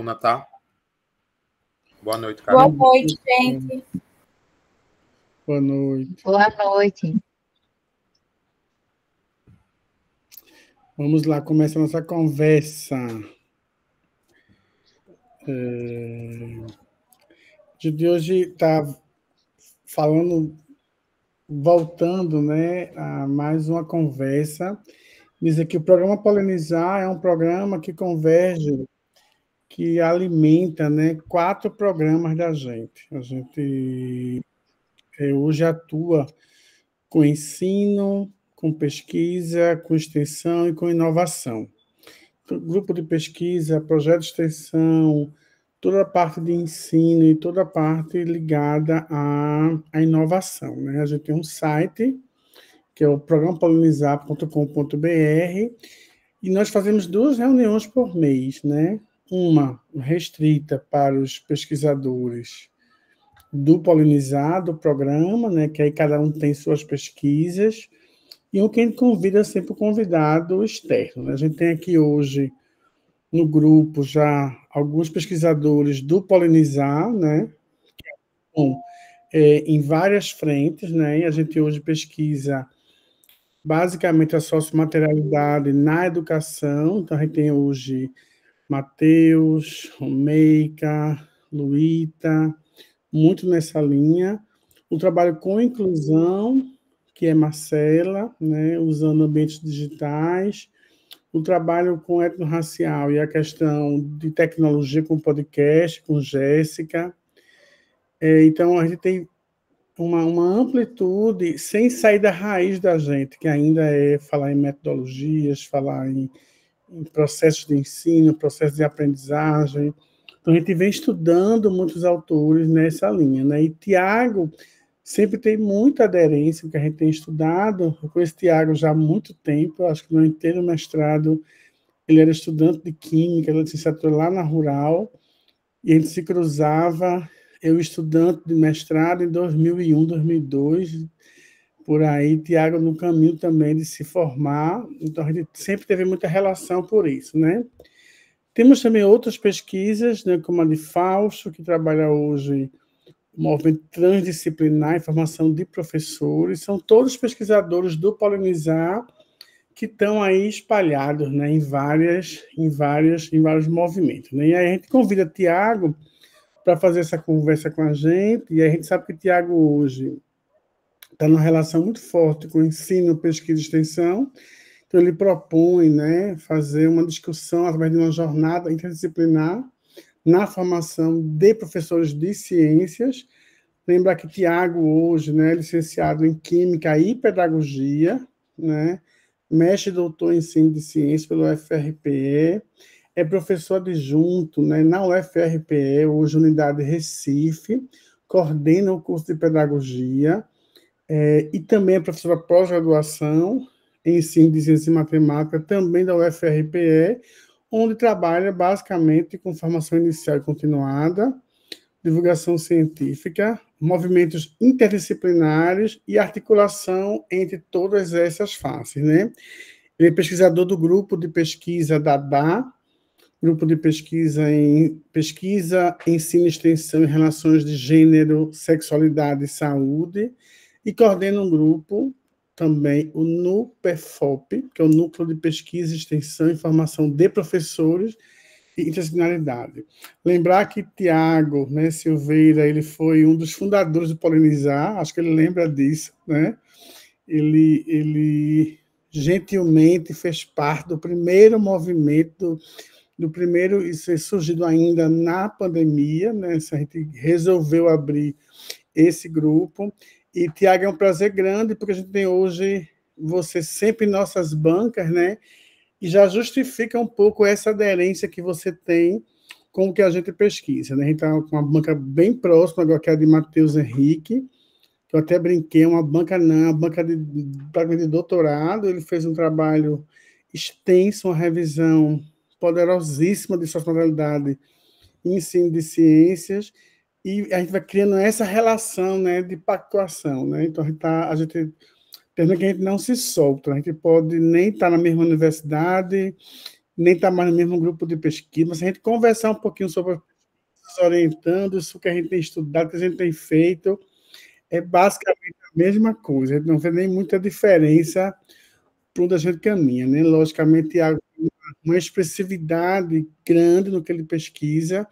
oportuna, tá? Boa noite, Boa Carol. noite, gente. Boa noite. Boa noite. Vamos lá, começa a nossa conversa. De hoje está falando, voltando, né, a mais uma conversa. Dizer que o programa Polinizar é um programa que converge, que alimenta, né, 4 programas da gente. A gente hoje atua com ensino, com pesquisa, com extensão e com inovação. Grupo de pesquisa, projeto de extensão, toda a parte de ensino e toda a parte ligada à inovação, né? A gente tem um site, que é o programapolinizar.com.br, e nós fazemos 2 reuniões por mês, né? Uma restrita para os pesquisadores do Polinizar, do programa, né? Que aí cada um tem suas pesquisas, e um que a gente convida sempre o convidado externo, né? A gente tem aqui hoje no grupo já alguns pesquisadores do Polinizar, né? Em várias frentes, né? E a gente hoje pesquisa basicamente a sociomaterialidade na educação. Então, a gente tem hoje Matheus, Romeika, Luíta, muito nessa linha. O trabalho com inclusão, que é Marcela, né? Usando ambientes digitais. O trabalho com etnorracial e a questão de tecnologia com podcast, com Jéssica. Então, a gente tem uma amplitude, sem sair da raiz da gente, que ainda é falar em metodologias, falar em processos de ensino, processos de aprendizagem. Então, a gente vem estudando muitos autores nessa linha, né? E Tiago sempre tem muita aderência, o que a gente tem estudado. Eu conheço Tiago já há muito tempo, acho que no inteiro mestrado ele era estudante de Química, da licenciatura lá na Rural, e a gente se cruzava, eu estudante de mestrado em 2001, 2002, por aí, Tiago no caminho também de se formar, então a gente sempre teve muita relação por isso, né? Temos também outras pesquisas, né, como a de Fausto, que trabalha hoje o movimento transdisciplinar em formação de professores, são todos pesquisadores do Polinizar, que estão aí espalhados, né, em vários movimentos, né? E aí a gente convida Tiago para fazer essa conversa com a gente, e a gente sabe que Tiago hoje está numa relação muito forte com ensino, pesquisa e extensão, então ele propõe, né, fazer uma discussão através de uma jornada interdisciplinar na formação de professores de ciências. Lembrar que Tiago hoje, né, é licenciado em Química e Pedagogia, né, mestre e doutor em ensino de ciência pelo UFRPE, é professor adjunto, né, na UFRPE, hoje unidade Recife, coordena o curso de pedagogia, e também é professor da pós-graduação em ensino de ciência e matemática, também da UFRPE, onde trabalha basicamente com formação inicial e continuada, divulgação científica, movimentos interdisciplinares e articulação entre todas essas faces, né? Ele é pesquisador do grupo de pesquisa DADA, grupo de pesquisa em ensino e extensão em relações de gênero, sexualidade e saúde, e coordena um grupo também, o NUPEFOP, que é o Núcleo de Pesquisa, Extensão e Formação de Professores e Interdisciplinaridade. Lembrar que Tiago, né, Silveira, ele foi um dos fundadores do Polinizar, acho que ele lembra disso, né? Ele gentilmente fez parte do primeiro movimento, do primeiro, isso é surgido ainda na pandemia, né? A gente resolveu abrir esse grupo, e Tiago, é um prazer grande, porque a gente tem hoje você sempre em nossas bancas, né? E já justifica um pouco essa aderência que você tem com o que a gente pesquisa, né? A gente está com uma banca bem próxima, agora que é a de Matheus Henrique, que eu até brinquei, uma banca de doutorado, ele fez um trabalho extenso, uma revisão poderosíssima de sociomodelidade e ensino de ciências, e a gente vai criando essa relação, né, de pactuação, né? Então a gente entendendo que a gente não se solta, a gente pode nem estar na mesma universidade, nem está mais no mesmo grupo de pesquisa, mas a gente conversar um pouquinho sobre orientando, isso que a gente tem estudado, que a gente tem feito, é basicamente a mesma coisa. A gente não vê nem muita diferença para onde a gente caminha, né? Logicamente, há uma expressividade grande no que ele pesquisa,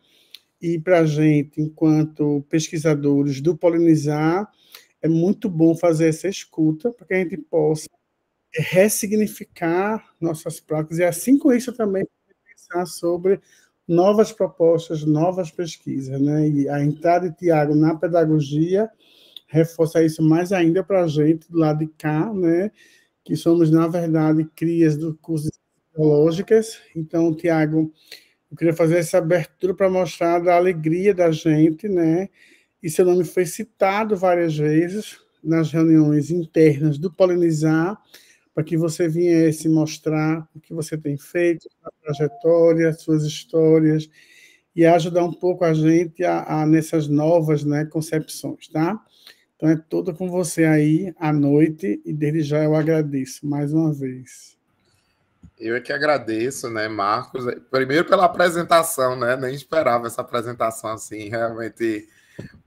e para a gente, enquanto pesquisadores do Polinizar, é muito bom fazer essa escuta, para que a gente possa ressignificar nossas práticas, e assim com isso também pensar sobre novas propostas, novas pesquisas, né? E a entrada de Tiago na pedagogia reforça isso mais ainda para a gente do lado de cá, né? Que somos, na verdade, crias do curso de biológicas. Então, Tiago, eu queria fazer essa abertura para mostrar a alegria da gente, né? E seu nome foi citado várias vezes nas reuniões internas do Polinizar, para que você viesse mostrar o que você tem feito, a trajetória, suas histórias, e ajudar um pouco a gente nessas novas, né, concepções, tá? Então, é tudo com você aí à noite, e desde já eu agradeço mais uma vez. Eu é que agradeço, né, Marcos? Primeiro pela apresentação, né? Nem esperava essa apresentação assim, realmente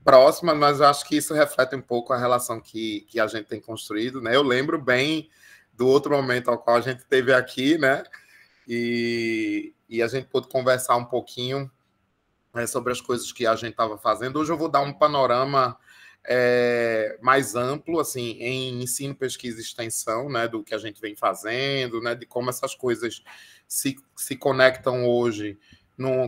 próxima, mas eu acho que isso reflete um pouco a relação que a gente tem construído, né? Eu lembro bem do outro momento ao qual a gente teve aqui, né? E a gente pôde conversar um pouquinho sobre as coisas que a gente estava fazendo. Hoje eu vou dar um panorama mais amplo, assim, em ensino, pesquisa e extensão, né, do que a gente vem fazendo, né, de como essas coisas se conectam hoje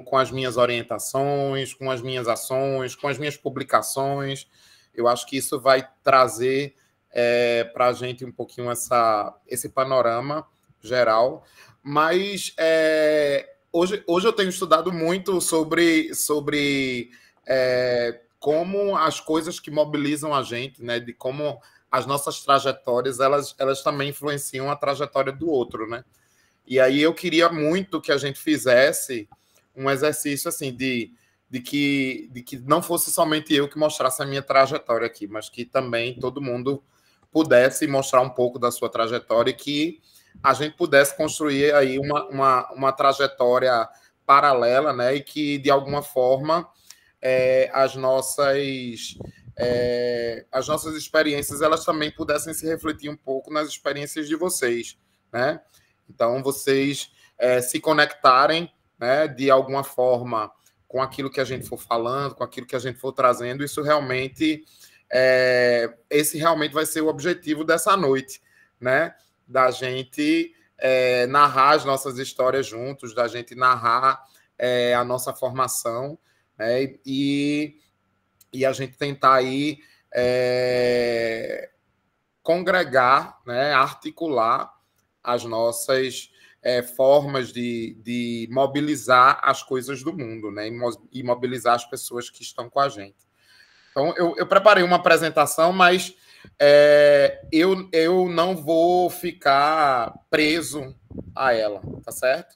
com as minhas orientações, com as minhas ações, com as minhas publicações. Eu acho que isso vai trazer para a gente um pouquinho esse panorama geral, mas hoje eu tenho estudado muito sobre como as coisas que mobilizam a gente, né, de como as nossas trajetórias, elas também influenciam a trajetória do outro, né? E aí eu queria muito que a gente fizesse um exercício assim de que não fosse somente eu que mostrasse a minha trajetória aqui, mas que também todo mundo pudesse mostrar um pouco da sua trajetória, e que a gente pudesse construir aí uma trajetória paralela, né? E que, de alguma forma, as nossas experiências, elas também pudessem se refletir um pouco nas experiências de vocês, né? Então, vocês se conectarem, né, de alguma forma com aquilo que a gente for falando, com aquilo que a gente for trazendo, isso realmente, esse realmente vai ser o objetivo dessa noite, né? Da gente narrar as nossas histórias juntos, da gente narrar a nossa formação, né? E a gente tentar aí congregar, né, articular as nossas formas de mobilizar as coisas do mundo, né, e mobilizar as pessoas que estão com a gente. Então, eu preparei uma apresentação, mas eu não vou ficar preso a ela, tá certo?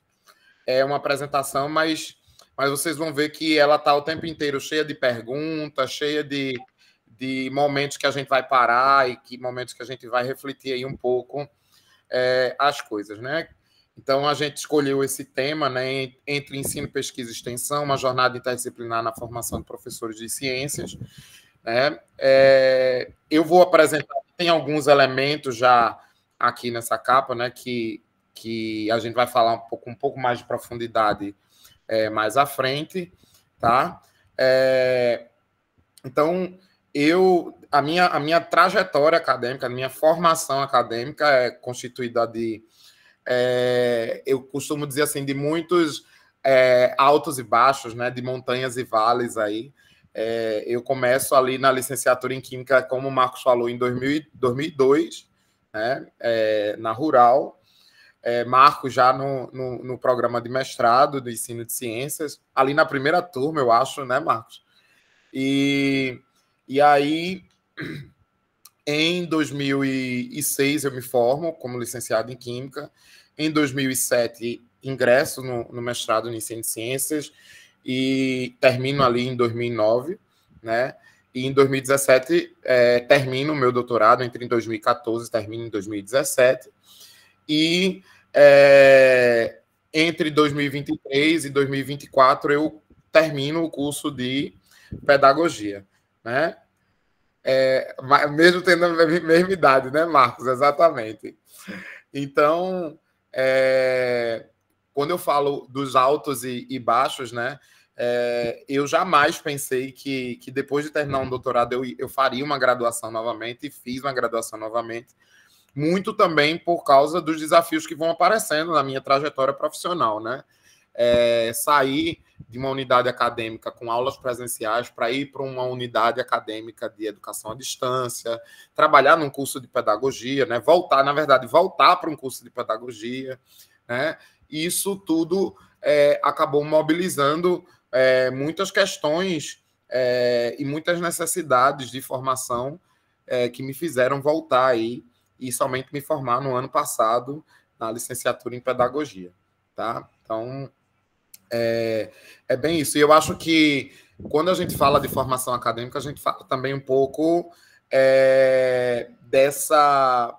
É uma apresentação, mas vocês vão ver que ela está o tempo inteiro cheia de perguntas, cheia de momentos que a gente vai parar e que momentos que a gente vai refletir aí um pouco as coisas, né? Então, a gente escolheu esse tema, né, entre ensino, pesquisa e extensão, uma jornada interdisciplinar na formação de professores de ciências, né? Eu vou apresentar, tem alguns elementos já aqui nessa capa, né, que a gente vai falar um pouco mais de profundidade mais à frente, tá? Então, a minha trajetória acadêmica, a minha formação acadêmica é constituída de, eu costumo dizer assim, de muitos altos e baixos, né, de montanhas e vales aí. Eu começo ali na licenciatura em Química, como o Marcos falou, em 2002, né, na Rural. Marcos já no programa de mestrado do ensino de ciências, ali na primeira turma, eu acho, né, Marcos? E aí, em 2006, eu me formo como licenciado em Química. Em 2007, ingresso no mestrado em ensino de ciências e termino ali em 2009, né? E em 2017, termino o meu doutorado, entre em 2014 e termino em 2017. E entre 2023 e 2024 eu termino o curso de pedagogia, né? Mesmo tendo a mesma idade, né, Marcos? Exatamente. Então, quando eu falo dos altos e baixos, né, eu jamais pensei que depois de terminar um doutorado eu faria uma graduação novamente, e fiz uma graduação novamente, muito também por causa dos desafios que vão aparecendo na minha trajetória profissional, né? Sair de uma unidade acadêmica com aulas presenciais para ir para uma unidade acadêmica de educação à distância, trabalhar num curso de pedagogia, né? Voltar para um curso de pedagogia, né? Isso tudo acabou mobilizando muitas questões e muitas necessidades de formação que me fizeram voltar aí e somente me formar no ano passado na licenciatura em pedagogia, tá? Então, é bem isso. E eu acho que quando a gente fala de formação acadêmica, a gente fala também um pouco dessa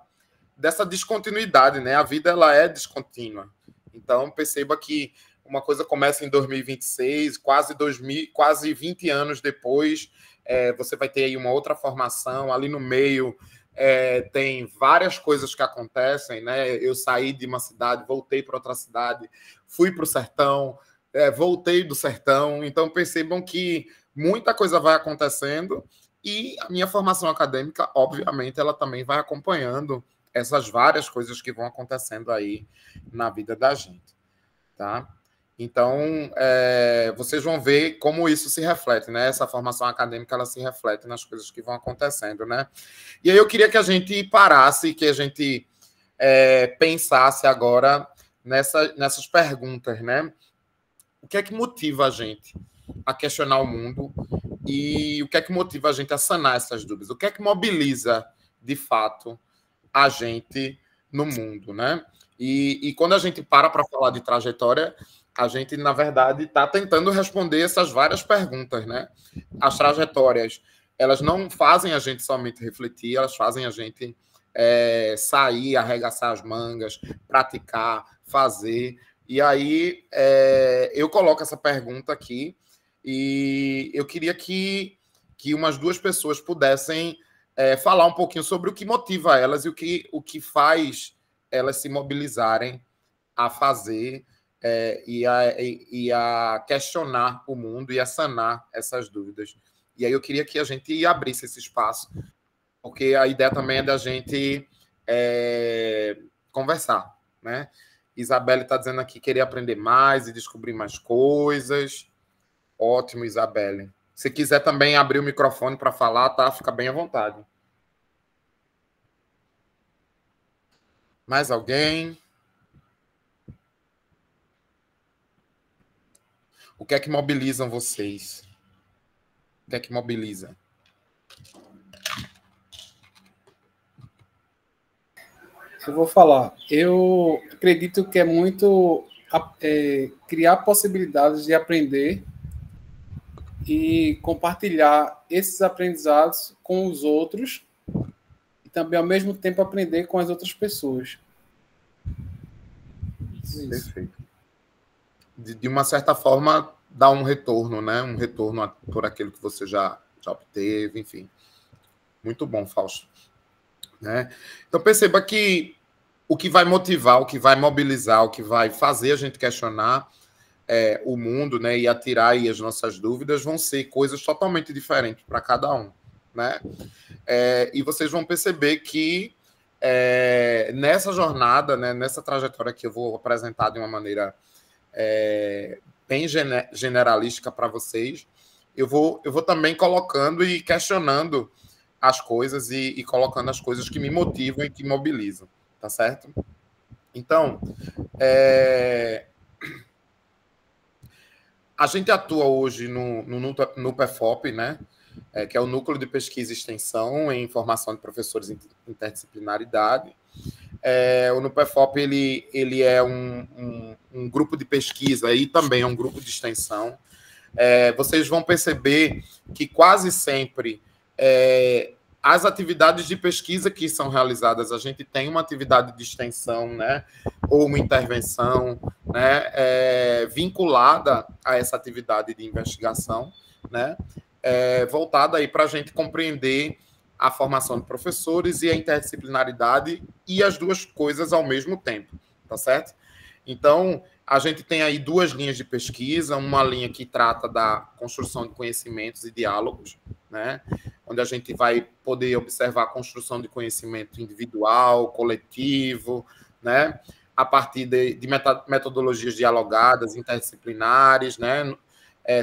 descontinuidade, né? A vida, ela é descontínua. Então, perceba que uma coisa começa em 2026, quase 20 anos depois, você vai ter aí uma outra formação, ali no meio tem várias coisas que acontecem, né? Eu saí de uma cidade, voltei para outra cidade, fui para o sertão, voltei do sertão, então percebam que muita coisa vai acontecendo e a minha formação acadêmica, obviamente, ela também vai acompanhando essas várias coisas que vão acontecendo aí na vida da gente, tá? Então, vocês vão ver como isso se reflete, né? Essa formação acadêmica, ela se reflete nas coisas que vão acontecendo, né? E aí eu queria que a gente parasse, que a gente pensasse agora nessas perguntas, né? O que é que motiva a gente a questionar o mundo e o que é que motiva a gente a sanar essas dúvidas? O que é que mobiliza, de fato, a gente no mundo, né? E quando a gente para falar de trajetória, a gente, na verdade, está tentando responder essas várias perguntas, né? As trajetórias, elas não fazem a gente somente refletir, elas fazem a gente sair, arregaçar as mangas, praticar, fazer. E aí, eu coloco essa pergunta aqui e eu queria que umas duas pessoas pudessem falar um pouquinho sobre o que motiva elas e o que faz elas se mobilizarem a fazer e a questionar o mundo e a sanar essas dúvidas. E aí eu queria que a gente abrisse esse espaço, porque a ideia também é da gente conversar, né? Isabelle está dizendo aqui que queria aprender mais e descobrir mais coisas. Ótimo, Isabelle. Se quiser também abrir o microfone para falar, tá? Fica bem à vontade. Mais alguém? O que é que mobilizam vocês? O que é que mobiliza? Eu vou falar. Eu acredito que é muito criar possibilidades de aprender e compartilhar esses aprendizados com os outros e também, ao mesmo tempo, aprender com as outras pessoas. Isso. Perfeito. De uma certa forma, dar um retorno, né? Um retorno por aquilo que você já obteve, enfim. Muito bom, Fausto. Né? Então, perceba que o que vai motivar, o que vai mobilizar, o que vai fazer a gente questionar o mundo, né, e atirar aí as nossas dúvidas vão ser coisas totalmente diferentes para cada um. Né? E vocês vão perceber que nessa jornada, né, nessa trajetória que eu vou apresentar de uma maneira bem generalística para vocês, eu vou também colocando e questionando as coisas e colocando as coisas que me motivam e que mobilizam, tá certo? Então, a gente atua hoje no PEFOP, né? Que é o Núcleo de Pesquisa e Extensão em Formação de Professores em Interdisciplinaridade. O NUPEFOP ele é um grupo de pesquisa e também é um grupo de extensão. Vocês vão perceber que quase sempre as atividades de pesquisa que são realizadas, a gente tem uma atividade de extensão, né, ou uma intervenção, né, vinculada a essa atividade de investigação, né, voltada aí para a gente compreender a formação de professores e a interdisciplinaridade e as duas coisas ao mesmo tempo, tá certo? Então, a gente tem aí duas linhas de pesquisa, uma linha que trata da construção de conhecimentos e diálogos, né, onde a gente vai poder observar a construção de conhecimento individual, coletivo, né, a partir de metodologias dialogadas, interdisciplinares, né,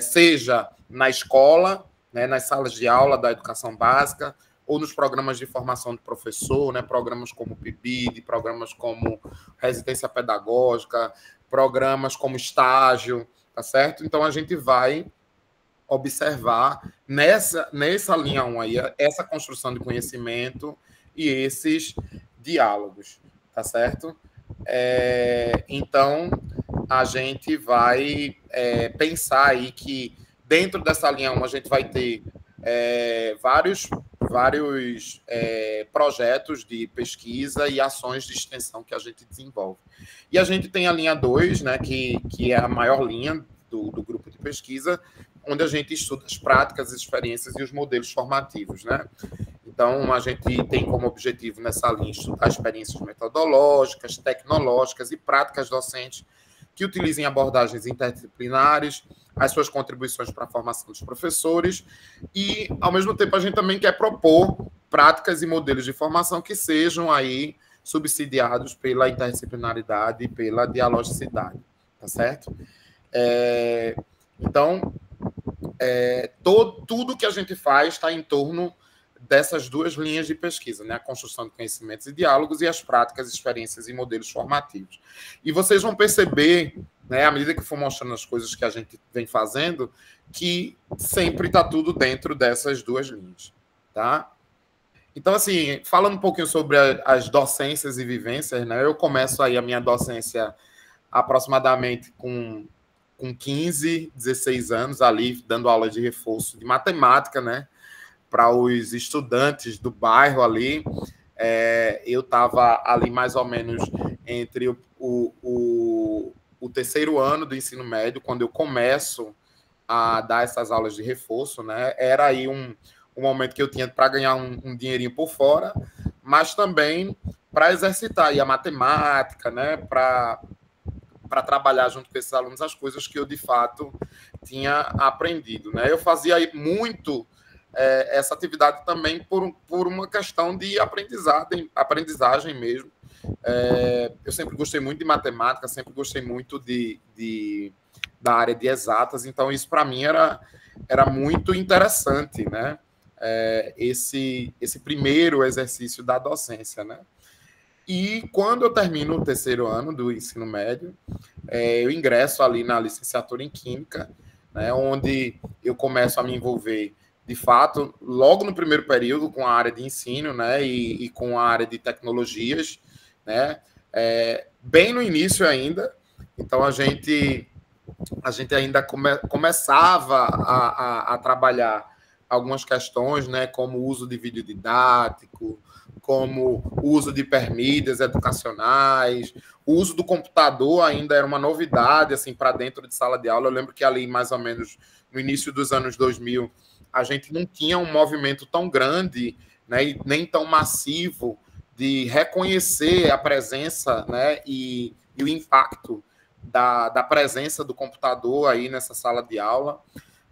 seja na escola, né, nas salas de aula da educação básica, ou nos programas de formação de professor, né, programas como o PIBID, programas como residência pedagógica, programas como estágio, tá certo? Então, a gente vai observar nessa linha 1 aí, essa construção de conhecimento e esses diálogos, tá certo? Então, a gente vai pensar aí que dentro dessa linha 1 a gente vai ter vários projetos de pesquisa e ações de extensão que a gente desenvolve. E a gente tem a linha 2, né, que é a maior linha do grupo de pesquisa, onde a gente estuda as práticas, as experiências e os modelos formativos, né? Então, a gente tem como objetivo nessa linha estudar experiências metodológicas, tecnológicas e práticas docentes que utilizem abordagens interdisciplinares, as suas contribuições para a formação dos professores e, ao mesmo tempo, a gente também quer propor práticas e modelos de formação que sejam aí subsidiados pela interdisciplinaridade e pela dialogicidade, tá certo? Então, tudo que a gente faz está em torno dessas duas linhas de pesquisa, né? A construção de conhecimentos e diálogos e as práticas, experiências e modelos formativos. E vocês vão perceber, né, à medida que for mostrando as coisas que a gente vem fazendo, que sempre está tudo dentro dessas duas linhas, tá? Então, assim, falando um pouquinho sobre as docências e vivências, né? Eu começo aí a minha docência aproximadamente com 15, 16 anos ali, dando aula de reforço de matemática, né, para os estudantes do bairro ali. Eu estava ali mais ou menos entre o terceiro ano do ensino médio, quando eu começo a dar essas aulas de reforço, né? Era aí um momento que eu tinha para ganhar um dinheirinho por fora, mas também para exercitar aí a matemática, né, para trabalhar junto com esses alunos as coisas que eu, de fato, tinha aprendido, né? Eu fazia muito essa atividade também por uma questão de aprendizagem mesmo. Eu sempre gostei muito de matemática, sempre gostei muito da área de exatas, então isso, para mim, era muito interessante, né? Esse primeiro exercício da docência, né? E quando eu termino o terceiro ano do ensino médio, eu ingresso ali na licenciatura em Química, né, onde eu começo a me envolver, de fato, logo no primeiro período, com a área de ensino, né, e com a área de tecnologias, né, bem no início ainda. Então, a gente ainda começava a trabalhar algumas questões, né, como o uso de vídeo didático, como o uso de hipermídias educacionais, o uso do computador ainda era uma novidade assim, para dentro de sala de aula. Eu lembro que ali, mais ou menos no início dos anos 2000, a gente não tinha um movimento tão grande, né, e nem tão massivo de reconhecer a presença, né, e o impacto da presença do computador aí nessa sala de aula.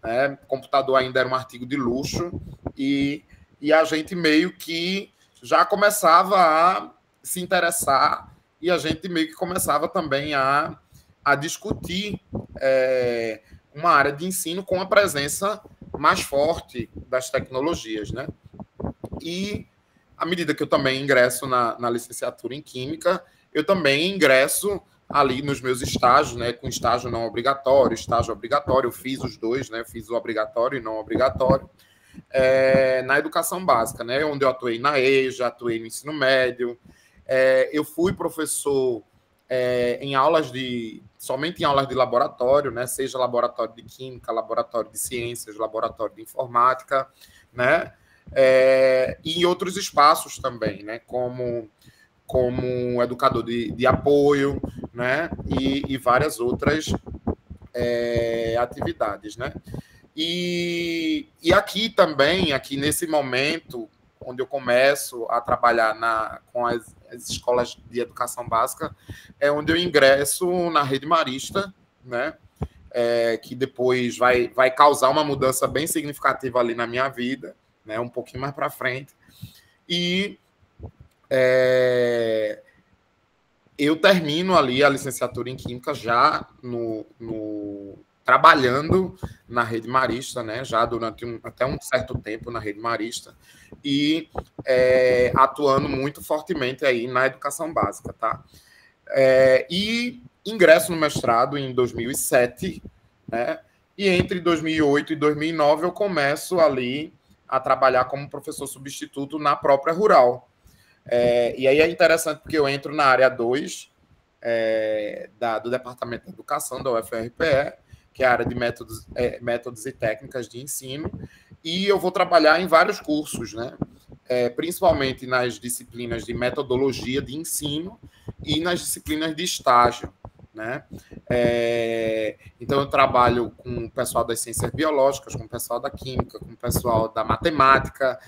Né? O computador ainda era um artigo de luxo e a gente meio que já começava a se interessar e a gente meio que começava também a discutir uma área de ensino com a presença mais forte das tecnologias, né? E à medida que eu também ingresso na licenciatura em Química, eu também ingresso ali nos meus estágios, né, com estágio não obrigatório, estágio obrigatório, eu fiz os dois, né, fiz o obrigatório e não obrigatório, na educação básica, né, onde eu atuei na EJA, atuei no ensino médio, eu fui professor somente em aulas de laboratório, né, seja laboratório de química, laboratório de ciências, laboratório de informática, né, e em outros espaços também, né? Como educador de apoio, né? E várias outras atividades, né? E aqui também, aqui nesse momento, onde eu começo a trabalhar com as escolas de educação básica, é onde eu ingresso na Rede Marista, né? Que depois vai causar uma mudança bem significativa ali na minha vida, né? Um pouquinho mais para frente. E eu termino ali a licenciatura em Química já trabalhando na Rede Marista, né? Já durante até um certo tempo na Rede Marista, e atuando muito fortemente aí na educação básica, tá? E ingresso no mestrado em 2007, né? E entre 2008 e 2009 eu começo ali a trabalhar como professor substituto na própria Rural. E aí é interessante porque eu entro na área 2 do Departamento de Educação da UFRPE, que é a área de métodos e técnicas de ensino, e eu vou trabalhar em vários cursos, né? Principalmente nas disciplinas de metodologia de ensino e nas disciplinas de estágio, né? Então, eu trabalho com o pessoal das ciências biológicas, com o pessoal da química, com o pessoal da matemática,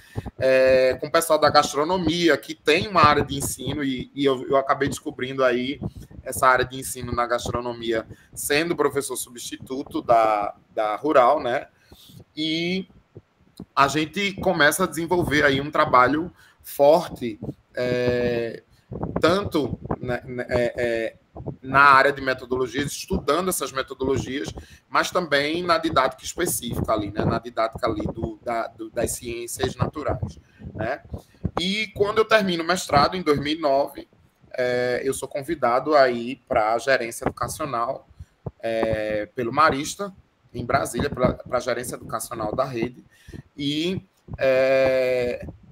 com o pessoal da gastronomia, que tem uma área de ensino, e eu acabei descobrindo aí essa área de ensino na gastronomia, sendo professor substituto da Rural, né? E a gente começa a desenvolver aí um trabalho forte, tanto na área de metodologias, estudando essas metodologias, mas também na didática específica ali, né? Na didática ali das ciências naturais, né? E quando eu termino o mestrado, em 2009, eu sou convidado a ir para a gerência educacional pelo Marista, em Brasília, para a gerência educacional da rede. E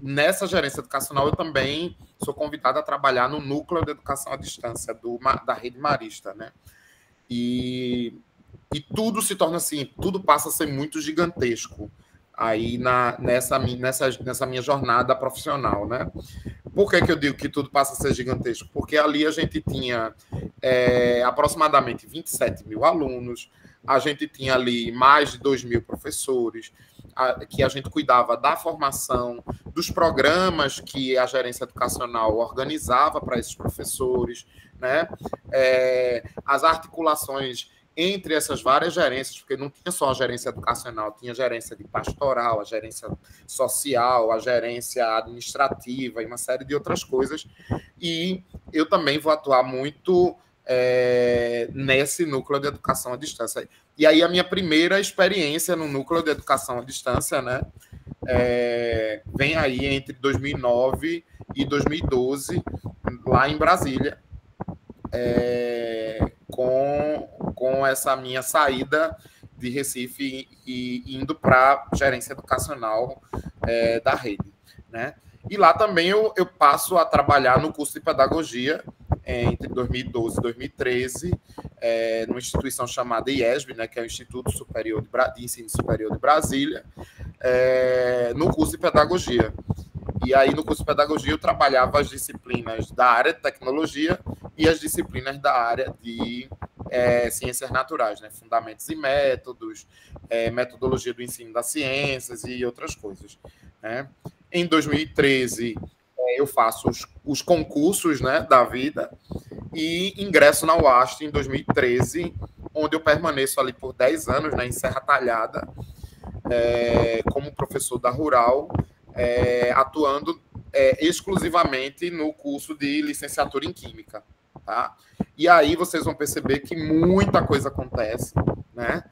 nessa gerência educacional eu também sou convidado a trabalhar no núcleo de educação à distância da rede Marista, né? E tudo se torna assim, tudo passa a ser muito gigantesco aí nessa minha jornada profissional, né? Por que eu digo que tudo passa a ser gigantesco? Porque ali a gente tinha aproximadamente 27 mil alunos, a gente tinha ali mais de 2 mil professores, que a gente cuidava da formação, dos programas que a gerência educacional organizava para esses professores, né? As articulações entre essas várias gerências, porque não tinha só a gerência educacional, tinha a gerência de pastoral, a gerência social, a gerência administrativa e uma série de outras coisas. E eu também vou atuar muito nesse núcleo de educação à distância. E aí a minha primeira experiência no núcleo de educação à distância, né, vem aí entre 2009 e 2012, lá em Brasília, com essa minha saída de Recife e indo para a gerência educacional da rede, né? E lá também eu passo a trabalhar no curso de pedagogia entre 2012 e 2013, numa instituição chamada IESB, né, que é o Instituto Superior de Ensino Superior de Brasília, no curso de pedagogia. E aí, no curso de pedagogia, eu trabalhava as disciplinas da área de tecnologia e as disciplinas da área de ciências naturais, né? Fundamentos e métodos, metodologia do ensino das ciências e outras coisas, né? Em 2013, eu faço os concursos, né, da vida e ingresso na UAST em 2013, onde eu permaneço ali por 10 anos, né, em Serra Talhada, como professor da Rural, atuando exclusivamente no curso de licenciatura em Química, tá? E aí vocês vão perceber que muita coisa acontece, né?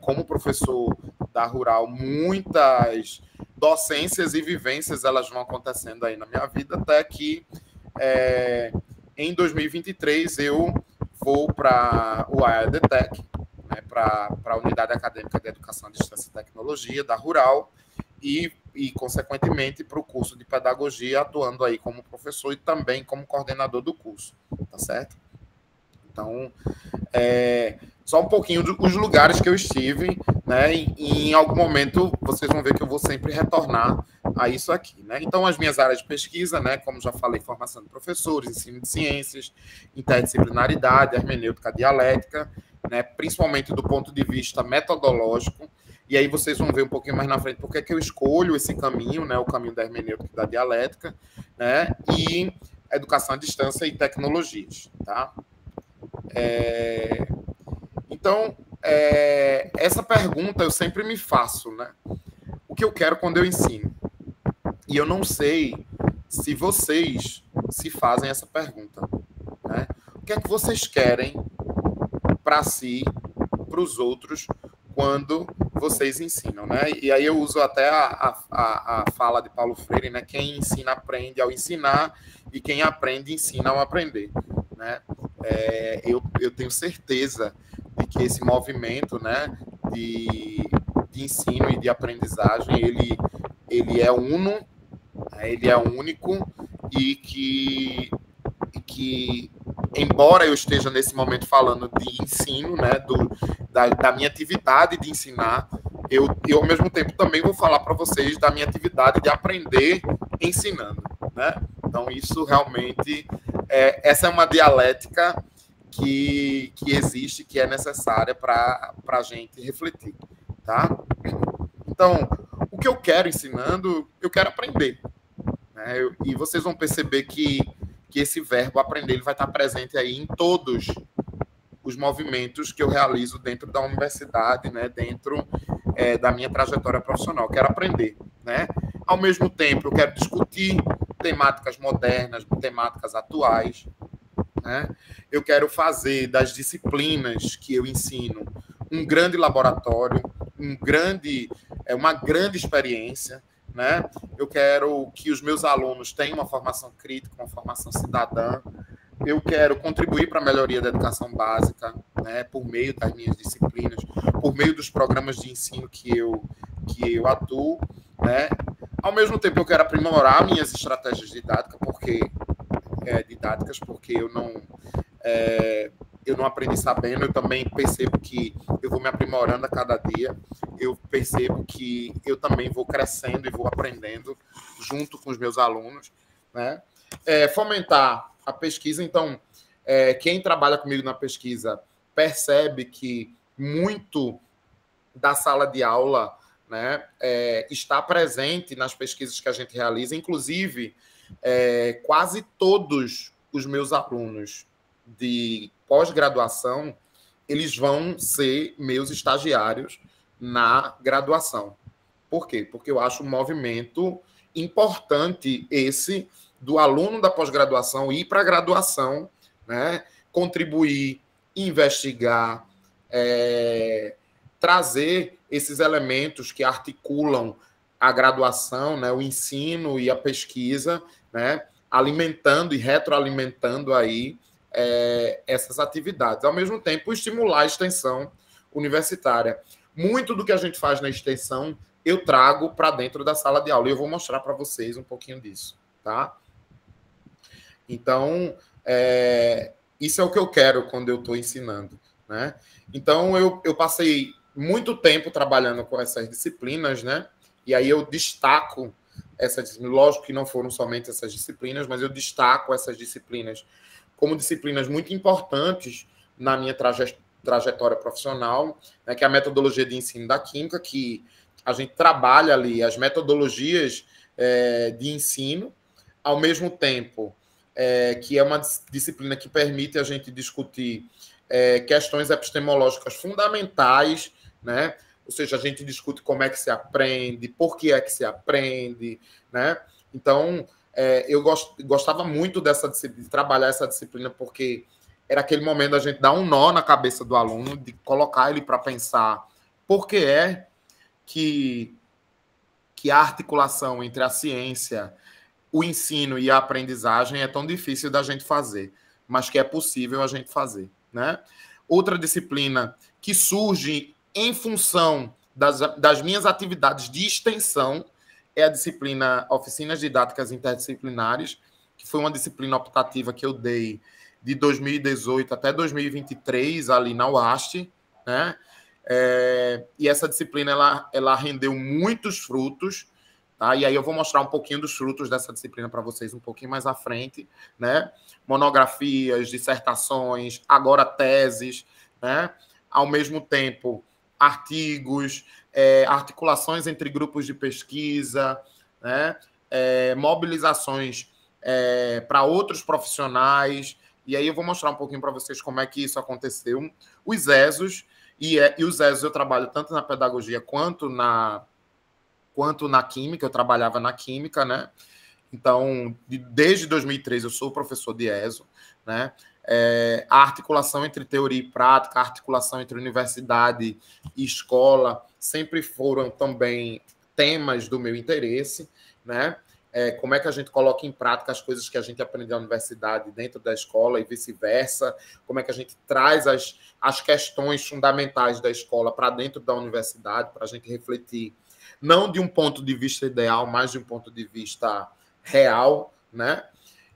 Como professor da Rural, muitas docências e vivências elas vão acontecendo aí na minha vida, até que em 2023 eu vou para o AEDTEC, né, para a Unidade Acadêmica de Educação à Distância e Tecnologia da Rural, e consequentemente, para o curso de pedagogia, atuando aí como professor e também como coordenador do curso, tá certo? Então, só um pouquinho dos lugares que eu estive, né? E em algum momento vocês vão ver que eu vou sempre retornar a isso aqui, né? Então, as minhas áreas de pesquisa, né? Como já falei, formação de professores, ensino de ciências, interdisciplinaridade, hermenêutica dialética, né? Principalmente do ponto de vista metodológico. E aí vocês vão ver um pouquinho mais na frente porque é que eu escolho esse caminho, né? O caminho da hermenêutica e da dialética, né? E educação à distância e tecnologias, tá? Então, essa pergunta eu sempre me faço, né? O que eu quero quando eu ensino? E eu não sei se vocês se fazem essa pergunta, né? O que é que vocês querem para si, para os outros, quando vocês ensinam, né? E aí eu uso até a fala de Paulo Freire, né? Quem ensina aprende ao ensinar e quem aprende ensina ao aprender, né? Eu tenho certeza de que esse movimento, né, de ensino e de aprendizagem, ele é uno, né, ele é único e que embora eu esteja nesse momento falando de ensino, né, da minha atividade de ensinar, eu ao mesmo tempo também vou falar para vocês da minha atividade de aprender ensinando, né? Então isso realmente essa é uma dialética que existe, que é necessária para a gente refletir, tá? Então, o que eu quero ensinando, eu quero aprender, né? E vocês vão perceber que esse verbo aprender ele vai estar presente aí em todos os movimentos que eu realizo dentro da universidade, né? Dentro da minha trajetória profissional. Eu quero aprender, né? Ao mesmo tempo, eu quero discutir temáticas modernas, temáticas atuais, né? Eu quero fazer das disciplinas que eu ensino um grande laboratório, uma grande experiência, né? Eu quero que os meus alunos tenham uma formação crítica, uma formação cidadã. Eu quero contribuir para a melhoria da educação básica, né? Por meio das minhas disciplinas, por meio dos programas de ensino que eu atuo, né? Ao mesmo tempo, eu quero aprimorar minhas estratégias didáticas, porque eu não aprendi sabendo, eu também percebo que eu vou me aprimorando a cada dia, eu percebo que eu também vou crescendo e vou aprendendo junto com os meus alunos, né? Fomentar a pesquisa, então, quem trabalha comigo na pesquisa percebe que muito da sala de aula, né, está presente nas pesquisas que a gente realiza, inclusive quase todos os meus alunos de pós-graduação, eles vão ser meus estagiários na graduação. Por quê? Porque eu acho um movimento importante esse do aluno da pós-graduação ir para a graduação, né? Contribuir, investigar, trazer esses elementos que articulam a graduação, né? O ensino e a pesquisa, né? Alimentando e retroalimentando aí essas atividades. Ao mesmo tempo, estimular a extensão universitária. Muito do que a gente faz na extensão, eu trago para dentro da sala de aula. E eu vou mostrar para vocês um pouquinho disso, tá? Então, isso é o que eu quero quando eu estou ensinando, né? Então, eu passei muito tempo trabalhando com essas disciplinas, né? E aí eu destaco essas disciplinas. Lógico que não foram somente essas disciplinas, mas eu destaco essas disciplinas como disciplinas muito importantes na minha trajetória profissional, né, que é a metodologia de ensino da química, que a gente trabalha ali as metodologias de ensino, ao mesmo tempo que é uma disciplina que permite a gente discutir questões epistemológicas fundamentais, né? Ou seja, a gente discute como é que se aprende, por que é que se aprende, né? Então, eu gostava muito de trabalhar essa disciplina, porque era aquele momento da gente dar um nó na cabeça do aluno, de colocar ele para pensar por que é que a articulação entre a ciência, o ensino e a aprendizagem é tão difícil da gente fazer, mas que é possível a gente fazer, né? Outra disciplina que surge em função das minhas atividades de extensão é a disciplina Oficinas Didáticas Interdisciplinares, que foi uma disciplina optativa que eu dei de 2018 até 2023, ali na UAST, né? E essa disciplina ela rendeu muitos frutos, tá? E aí eu vou mostrar um pouquinho dos frutos dessa disciplina para vocês um pouquinho mais à frente, né? Monografias, dissertações, agora teses, né? Ao mesmo tempo, artigos, articulações entre grupos de pesquisa, né? Mobilizações para outros profissionais. E aí eu vou mostrar um pouquinho para vocês como é que isso aconteceu. Os ESOs, e os ESOs eu trabalho tanto na pedagogia quanto na química. Eu trabalhava na química, né? Então, desde 2013 eu sou professor de ESO, né? A articulação entre teoria e prática, a articulação entre universidade e escola sempre foram também temas do meu interesse, né? Como é que a gente coloca em prática as coisas que a gente aprende na universidade dentro da escola e vice-versa, como é que a gente traz as questões fundamentais da escola para dentro da universidade, para a gente refletir, não de um ponto de vista ideal, mas de um ponto de vista real, né?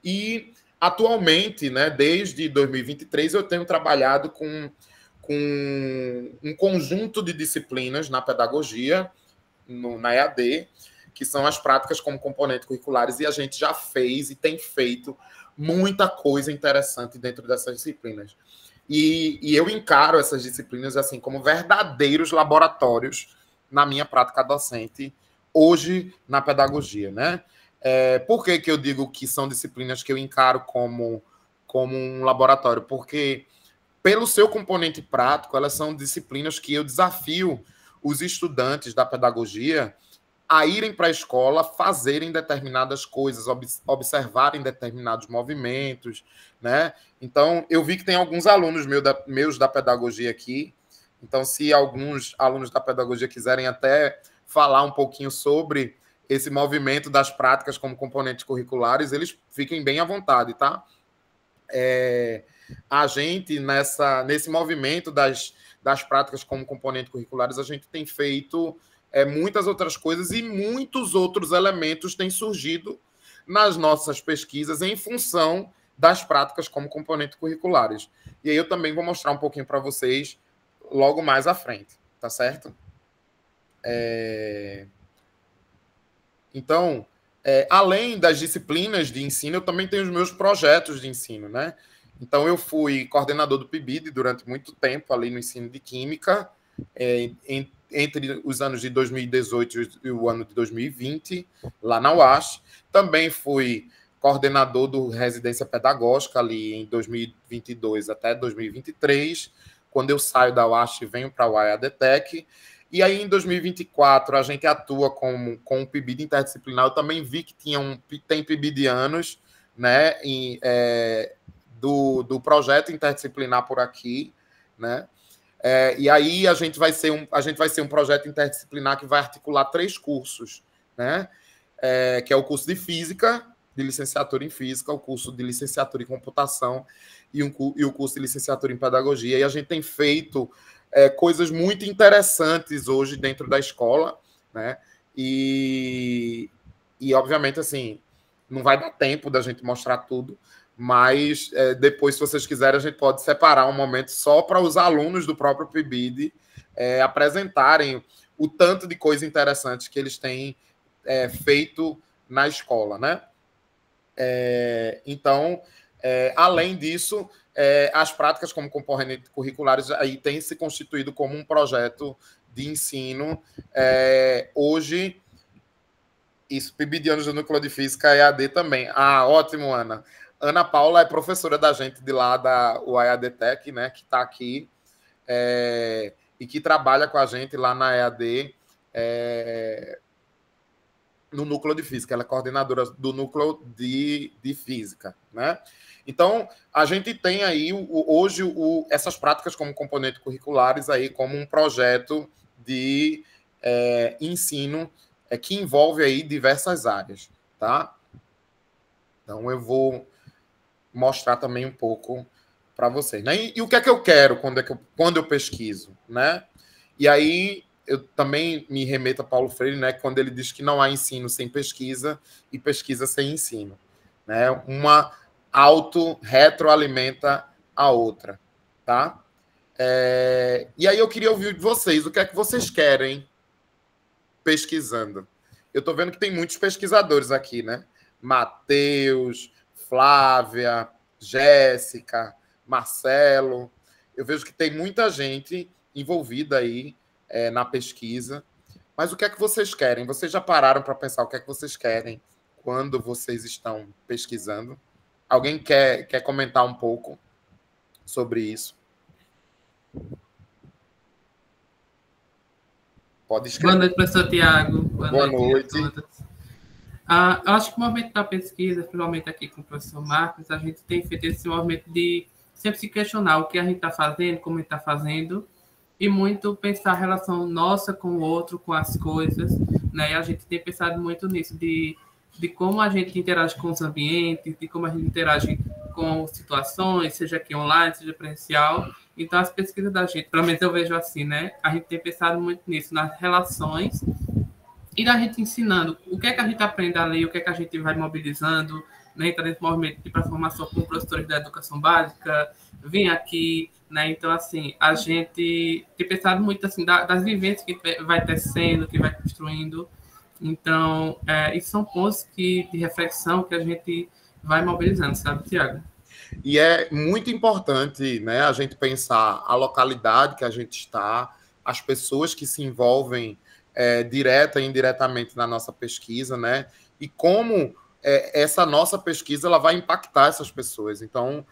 E atualmente, né, desde 2023, eu tenho trabalhado com um conjunto de disciplinas na pedagogia, na EAD, que são as práticas como componentes curriculares, e a gente já fez e tem feito muita coisa interessante dentro dessas disciplinas. E eu encaro essas disciplinas assim como verdadeiros laboratórios na minha prática docente hoje na pedagogia, né? Por que eu digo que são disciplinas que eu encaro como um laboratório? Porque, pelo seu componente prático, elas são disciplinas que eu desafio os estudantes da pedagogia a irem para a escola, fazerem determinadas coisas, observarem determinados movimentos, né? Então, eu vi que tem alguns alunos meus da pedagogia aqui. Então, se alguns alunos da pedagogia quiserem até falar um pouquinho sobre esse movimento das práticas como componentes curriculares, eles fiquem bem à vontade, tá? A gente, nesse movimento das práticas como componentes curriculares, a gente tem feito muitas outras coisas e muitos outros elementos têm surgido nas nossas pesquisas em função das práticas como componentes curriculares. E aí eu também vou mostrar um pouquinho para vocês logo mais à frente, tá certo? Então, além das disciplinas de ensino, eu também tenho os meus projetos de ensino, né? Então, eu fui coordenador do PIBID durante muito tempo ali no ensino de Química, entre os anos de 2018 e o ano de 2020, lá na UASH. Também fui coordenador do Residência Pedagógica ali em 2022 até 2023. Quando eu saio da UASH, venho para a UAE-ADTEC. E aí, em 2024, a gente atua com um PIBID interdisciplinar. Eu também vi que tem PIBIDianos, né, do projeto interdisciplinar por aqui, né? E aí a gente vai ser um projeto interdisciplinar que vai articular 3 cursos, né? Que é o curso de Física, de licenciatura em Física, o curso de licenciatura em Computação e o curso de licenciatura em Pedagogia. E a gente tem feito coisas muito interessantes hoje dentro da escola, né? E obviamente, assim, não vai dar tempo da gente mostrar tudo, mas depois, se vocês quiserem, a gente pode separar um momento só para os alunos do próprio PIBID apresentarem o tanto de coisa interessante que eles têm feito na escola, né? Então, além disso, as práticas como componentes curriculares aí têm se constituído como um projeto de ensino. Hoje, isso, PIBIdianos do Núcleo de Física EAD também. Ah, ótimo, Ana. Ana Paula é professora da gente de lá da UAE-ADTEC, né, que está aqui, e que trabalha com a gente lá na EAD, no Núcleo de Física. Ela é coordenadora do Núcleo de Física, né? Então, a gente tem aí, hoje, essas práticas como componentes curriculares aí como um projeto de ensino que envolve aí diversas áreas, tá? Então, eu vou mostrar também um pouco para vocês, né? E o que é que eu quero quando eu pesquiso, né? E aí eu também me remeto a Paulo Freire, né? Quando ele diz que não há ensino sem pesquisa e pesquisa sem ensino, né? Uma auto-retroalimenta a outra, tá? E aí eu queria ouvir de vocês, o que é que vocês querem pesquisando? Eu estou vendo que tem muitos pesquisadores aqui, né? Matheus, Flávia, Jéssica, Marcelo. Eu vejo que tem muita gente envolvida aí na pesquisa. Mas o que é que vocês querem? Vocês já pararam para pensar o que é que vocês querem quando vocês estão pesquisando? Alguém quer comentar um pouco sobre isso? Pode escrever. Boa noite, professor Tiago. Boa noite. A todos. Eu acho que o movimento da pesquisa, principalmente aqui com o professor Marcos, a gente tem feito esse movimento de sempre se questionar o que a gente está fazendo, como a gente está fazendo, e muito pensar a relação nossa com o outro, com as coisas, né? E a gente tem pensado muito nisso, de como a gente interage com os ambientes, de como a gente interage com situações, seja aqui online, seja presencial. Então, as pesquisas da gente, pelo menos eu vejo assim, né? A gente tem pensado muito nisso, nas relações, e da gente ensinando o que é que a gente aprende ali, o que é que a gente vai mobilizando, né? Então, nesse movimento de formação com professores da educação básica, vem aqui, né? Então, assim, a gente tem pensado muito assim, das vivências que vai tecendo, que vai construindo. Então, isso são pontos de reflexão que a gente vai mobilizando, sabe, Tiago? E é muito importante, né, a gente pensar a localidade que a gente está, as pessoas que se envolvem direta e indiretamente na nossa pesquisa, né, e como essa nossa pesquisa ela vai impactar essas pessoas. Então,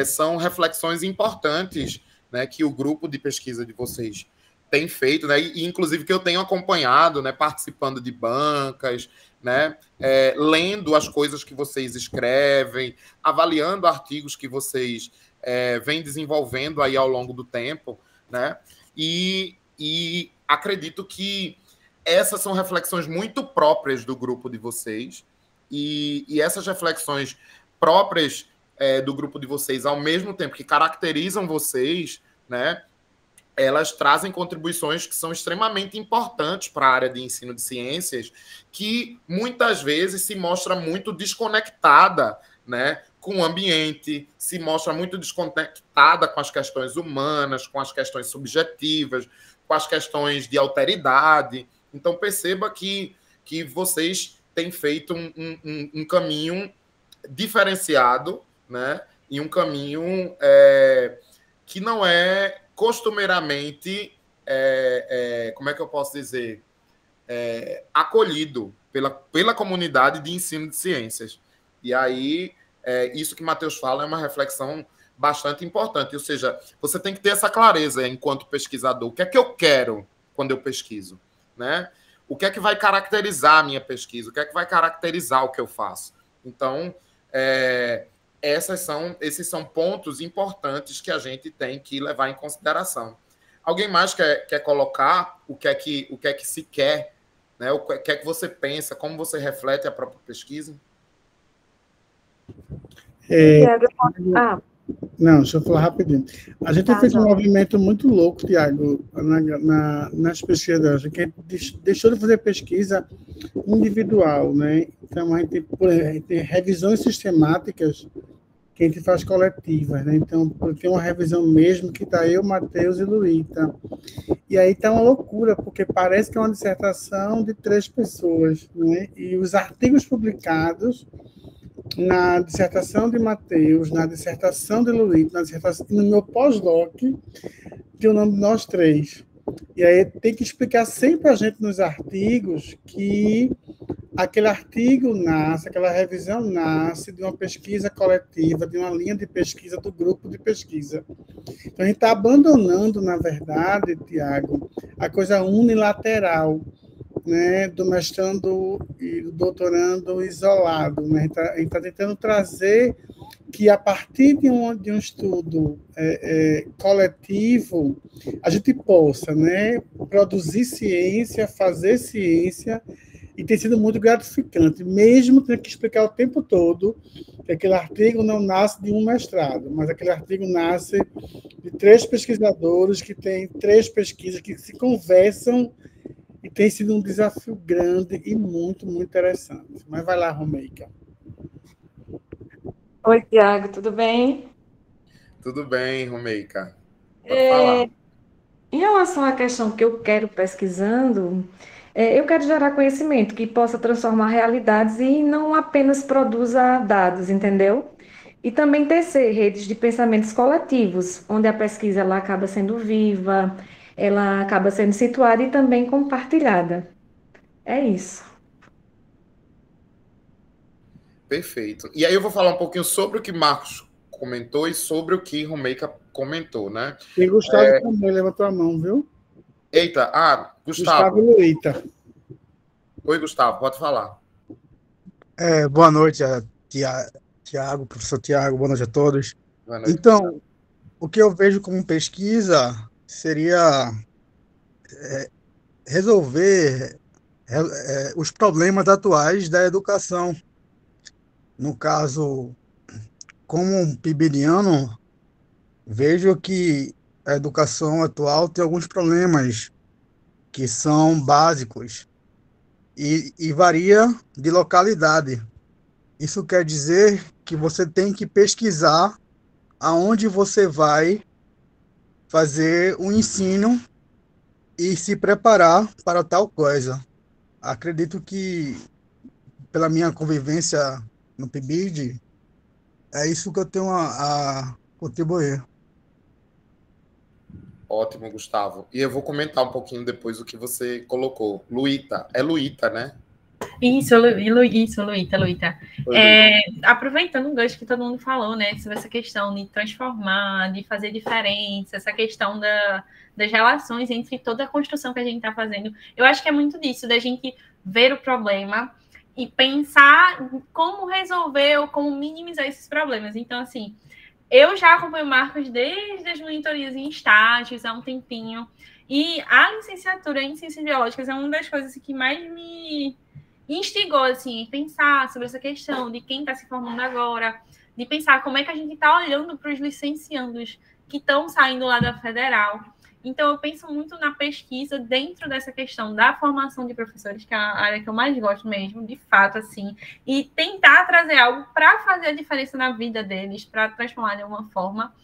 são reflexões importantes, né, que o grupo de pesquisa de vocês tem feito, né, e inclusive que eu tenho acompanhado, né, participando de bancas, né, lendo as coisas que vocês escrevem, avaliando artigos que vocês vêm desenvolvendo aí ao longo do tempo, né, e acredito que essas são reflexões muito próprias do grupo de vocês, e essas reflexões próprias do grupo de vocês, ao mesmo tempo que caracterizam vocês, né, elas trazem contribuições que são extremamente importantes para a área de ensino de ciências, que muitas vezes se mostra muito desconectada, né, com o ambiente, se mostra muito desconectada com as questões humanas, com as questões subjetivas, com as questões de alteridade. Então, perceba que vocês têm feito um caminho diferenciado, né, e um caminho que não é costumeiramente, como é que eu posso dizer, acolhido pela comunidade de ensino de ciências. E aí, isso que Matheus fala é uma reflexão bastante importante, ou seja, você tem que ter essa clareza enquanto pesquisador. O que é que eu quero quando eu pesquiso? Né? O que é que vai caracterizar a minha pesquisa? O que é que vai caracterizar o que eu faço? Então, esses são pontos importantes que a gente tem que levar em consideração. Alguém mais quer colocar o que é que se quer, né? O que é que você pensa, como você reflete a própria pesquisa? Não, deixa eu falar rapidinho. A gente tem feito um movimento muito louco, Tiago, nas pesquisas. A gente deixou de fazer pesquisa individual, né? Então, a gente tem revisões sistemáticas que a gente faz coletivas, né? Então, tem uma revisão mesmo que está eu, Matheus e Luíta. E aí está uma loucura, porque parece que é uma dissertação de 3 pessoas, né? E os artigos publicados na dissertação de Matheus, na dissertação de Luíta, na dissertação, no meu pós-doc, tem o nome de nós 3. E aí tem que explicar sempre a gente nos artigos que aquele artigo nasce, aquela revisão nasce de uma pesquisa coletiva, de uma linha de pesquisa do grupo de pesquisa. Então, a gente está abandonando, na verdade, Tiago, a coisa unilateral, né, do mestrando e do doutorando isolado. Né? A gente está tentando trazer que, a partir de um estudo coletivo, a gente possa, né, produzir ciência, fazer ciência, e tem sido muito gratificante, mesmo tendo que explicar o tempo todo que aquele artigo não nasce de um mestrado, mas aquele artigo nasce de 3 pesquisadores que têm 3 pesquisas que se conversam, e tem sido um desafio grande e muito, muito interessante. Mas vai lá, Romeika. Oi, Tiago, tudo bem? Tudo bem, Romeika. Pode falar. Em relação à questão que eu quero pesquisando, eu quero gerar conhecimento que possa transformar realidades e não apenas produza dados, entendeu? E também tecer redes de pensamentos coletivos, onde a pesquisa ela acaba sendo viva, ela acaba sendo situada e também compartilhada. É isso. Perfeito. E aí eu vou falar um pouquinho sobre o que Marcos comentou e sobre o que Rumeika comentou, né? E Gustavo também levantou a mão, viu? Eita, Gustavo Gustavo. Luita. Oi, Gustavo, pode falar. Boa noite, Tiago, professor Tiago, boa noite a todos. Boa noite. Então, o que eu vejo como pesquisa seria resolver os problemas atuais da educação. No caso, como um piberiano, vejo que a educação atual tem alguns problemas que são básicos e varia de localidade. Isso quer dizer que você tem que pesquisar aonde você vai fazer o ensino e se preparar para tal coisa. Acredito que, pela minha convivência no PIBID, é isso que eu tenho a contribuir. Ótimo, Gustavo. E eu vou comentar um pouquinho depois o que você colocou. Luita. É Luita, né? Isso, Luíta. Aproveitando o gancho que todo mundo falou, né, sobre essa questão de transformar, de fazer diferença, essa questão das relações entre toda a construção que a gente está fazendo, eu acho que é muito disso, da gente ver o problema e pensar como resolver ou como minimizar esses problemas. Então, assim, eu já acompanho o Marcos desde as monitorias em estágios há um tempinho, e a licenciatura em Ciências Biológicas é uma das coisas que mais me instigou, assim, pensar sobre essa questão de quem está se formando agora, de pensar como é que a gente está olhando para os licenciandos que estão saindo lá da federal. Então, eu penso muito na pesquisa dentro dessa questão da formação de professores, que é a área que eu mais gosto mesmo, de fato, assim, e tentar trazer algo para fazer a diferença na vida deles, para transformar de uma forma,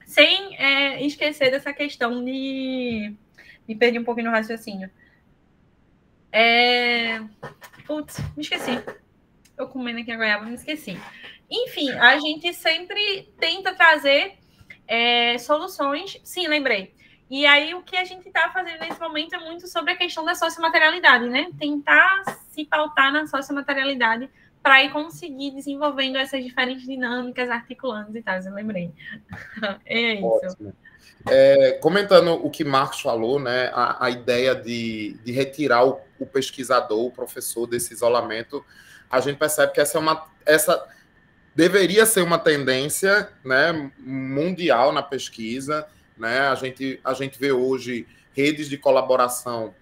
sem esquecer dessa questão de... Me perdi um pouquinho no raciocínio. Putz, me esqueci. Eu comendo aqui a goiaba, me esqueci. Enfim, a gente sempre tenta trazer soluções. Sim, lembrei. E aí, o que a gente está fazendo nesse momento é muito sobre a questão da sociomaterialidade, né? Tentar se pautar na sociomaterialidade para ir conseguir desenvolvendo essas diferentes dinâmicas, articulando e tal. Eu lembrei. É isso. Ótimo. Comentando o que Marcos falou, né, a ideia de retirar o pesquisador, o professor desse isolamento, a gente percebe que essa deveria ser uma tendência, né, mundial na pesquisa, né? A gente vê hoje redes de colaboração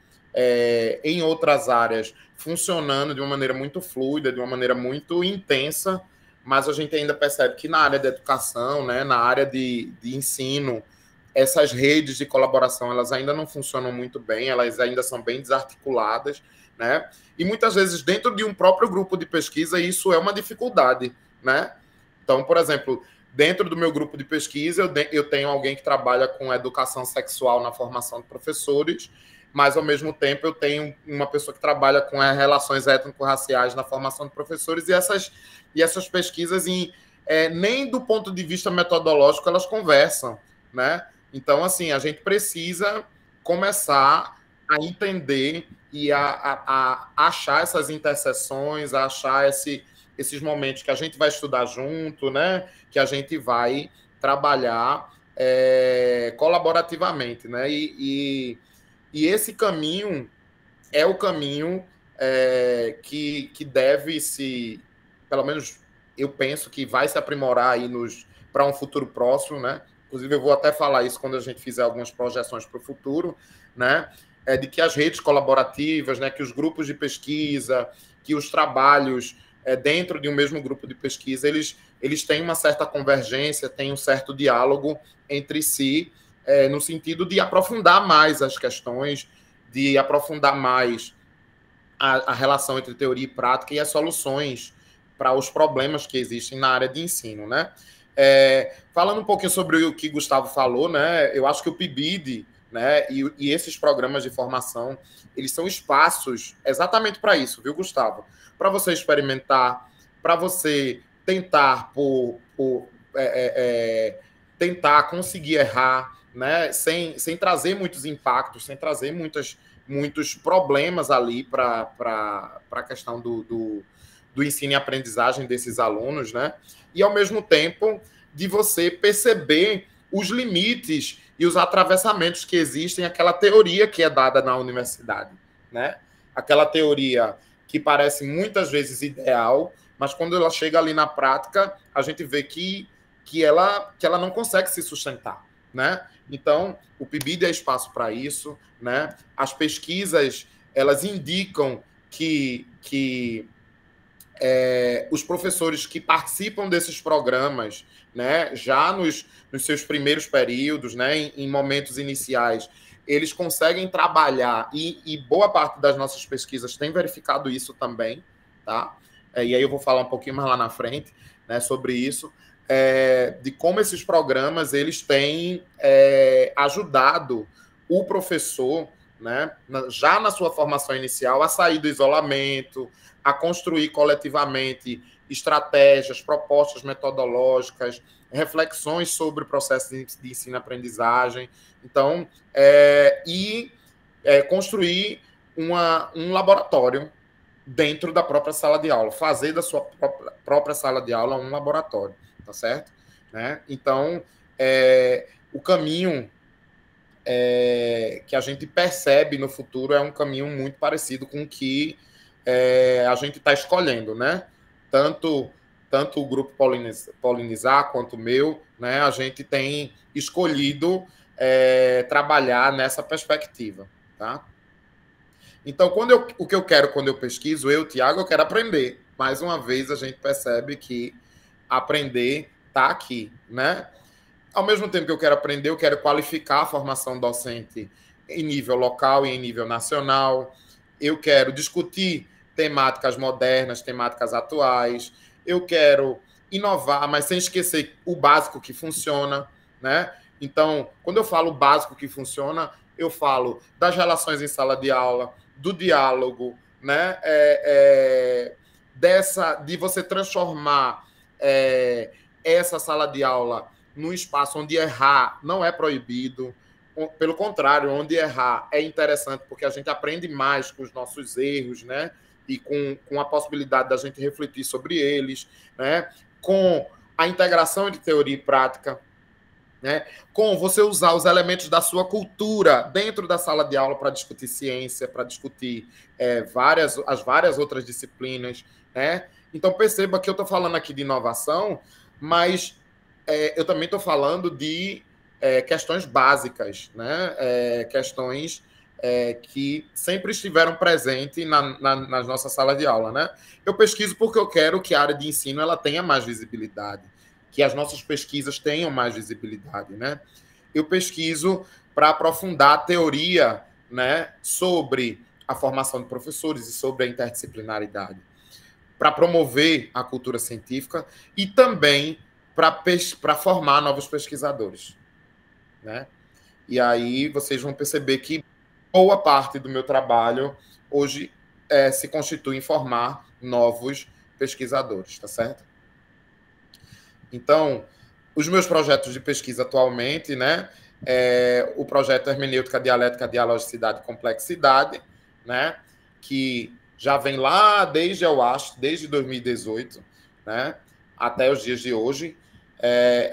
em outras áreas funcionando de uma maneira muito fluida, de uma maneira muito intensa, mas a gente ainda percebe que na área da educação, né, na área de ensino, essas redes de colaboração, elas ainda não funcionam muito bem, elas ainda são bem desarticuladas, né? E muitas vezes dentro de um próprio grupo de pesquisa isso é uma dificuldade, né? Então, por exemplo, dentro do meu grupo de pesquisa eu tenho alguém que trabalha com educação sexual na formação de professores, mas ao mesmo tempo eu tenho uma pessoa que trabalha com relações étnico-raciais na formação de professores, e essas pesquisas nem do ponto de vista metodológico elas conversam, né? Então, assim, a gente precisa começar a entender e a achar essas interseções, a achar esses momentos que a gente vai estudar junto, né? Que a gente vai trabalhar colaborativamente, né? E esse caminho é o caminho que deve pelo menos eu penso que vai se aprimorar aí para um futuro próximo, né? Inclusive, eu vou até falar isso quando a gente fizer algumas projeções para o futuro, né? De que as redes colaborativas, né? Que os grupos de pesquisa, que os trabalhos dentro de um mesmo grupo de pesquisa, eles têm uma certa convergência, têm um certo diálogo entre si, no sentido de aprofundar mais as questões, de aprofundar mais a relação entre teoria e prática e as soluções para os problemas que existem na área de ensino, né? Falando um pouquinho sobre o que Gustavo falou, né, eu acho que o PIBID, né, e esses programas de formação, eles são espaços exatamente para isso, viu, Gustavo? Para você experimentar, para você tentar tentar conseguir errar, né, sem trazer muitos impactos, sem trazer muitos problemas ali para a questão do ensino e aprendizagem desses alunos, né? E, ao mesmo tempo, de você perceber os limites e os atravessamentos que existem, aquela teoria que é dada na universidade, né? Aquela teoria que parece muitas vezes ideal, mas quando ela chega ali na prática, a gente vê que ela não consegue se sustentar, né? Então, o PIBID é espaço para isso, né? As pesquisas, elas indicam que os professores que participam desses programas, né, já nos seus primeiros períodos, né, em momentos iniciais, eles conseguem trabalhar, e boa parte das nossas pesquisas tem verificado isso também, tá? E aí eu vou falar um pouquinho mais lá na frente, né, sobre isso, de como esses programas eles têm ajudado o professor, né, já na sua formação inicial, a sair do isolamento, a construir coletivamente estratégias, propostas metodológicas, reflexões sobre o processo de ensino-aprendizagem. Então, construir um laboratório dentro da própria sala de aula, fazer da sua própria sala de aula um laboratório, tá certo? Né? Então, o caminho que a gente percebe no futuro é um caminho muito parecido com o que a gente está escolhendo, né? Tanto o grupo Polinizar quanto o meu, né? A gente tem escolhido trabalhar nessa perspectiva, tá? Então, o que eu quero quando eu pesquiso, Tiago, eu quero aprender. Mais uma vez, a gente percebe que aprender está aqui, né? Ao mesmo tempo que eu quero aprender, eu quero qualificar a formação docente em nível local e em nível nacional. Eu quero discutir temáticas modernas, temáticas atuais. Eu quero inovar, mas sem esquecer o básico que funciona, né? Então, quando eu falo básico que funciona, eu falo das relações em sala de aula, do diálogo, né? De você transformar essa sala de aula num espaço onde errar não é proibido. Pelo contrário, onde errar é interessante, porque a gente aprende mais com os nossos erros, né? E com a possibilidade da gente refletir sobre eles, né? Com a integração de teoria e prática, né? Com você usar os elementos da sua cultura dentro da sala de aula para discutir ciência, para discutir as várias outras disciplinas, né? Então, perceba que eu estou falando aqui de inovação, mas eu também estou falando de questões básicas, né? Questões que sempre estiveram presentes nas nossas salas de aula, né? Eu pesquiso porque eu quero que a área de ensino ela tenha mais visibilidade, que as nossas pesquisas tenham mais visibilidade, né? Eu pesquiso para aprofundar a teoria, né, sobre a formação de professores e sobre a interdisciplinaridade, para promover a cultura científica e também para formar novos pesquisadores, né? E aí vocês vão perceber que boa parte do meu trabalho hoje se constitui em formar novos pesquisadores, tá certo? Então, os meus projetos de pesquisa atualmente, né? O projeto Hermenêutica, Dialética, Dialogicidade e Complexidade, né? Que já vem lá desde 2018, né? Até os dias de hoje.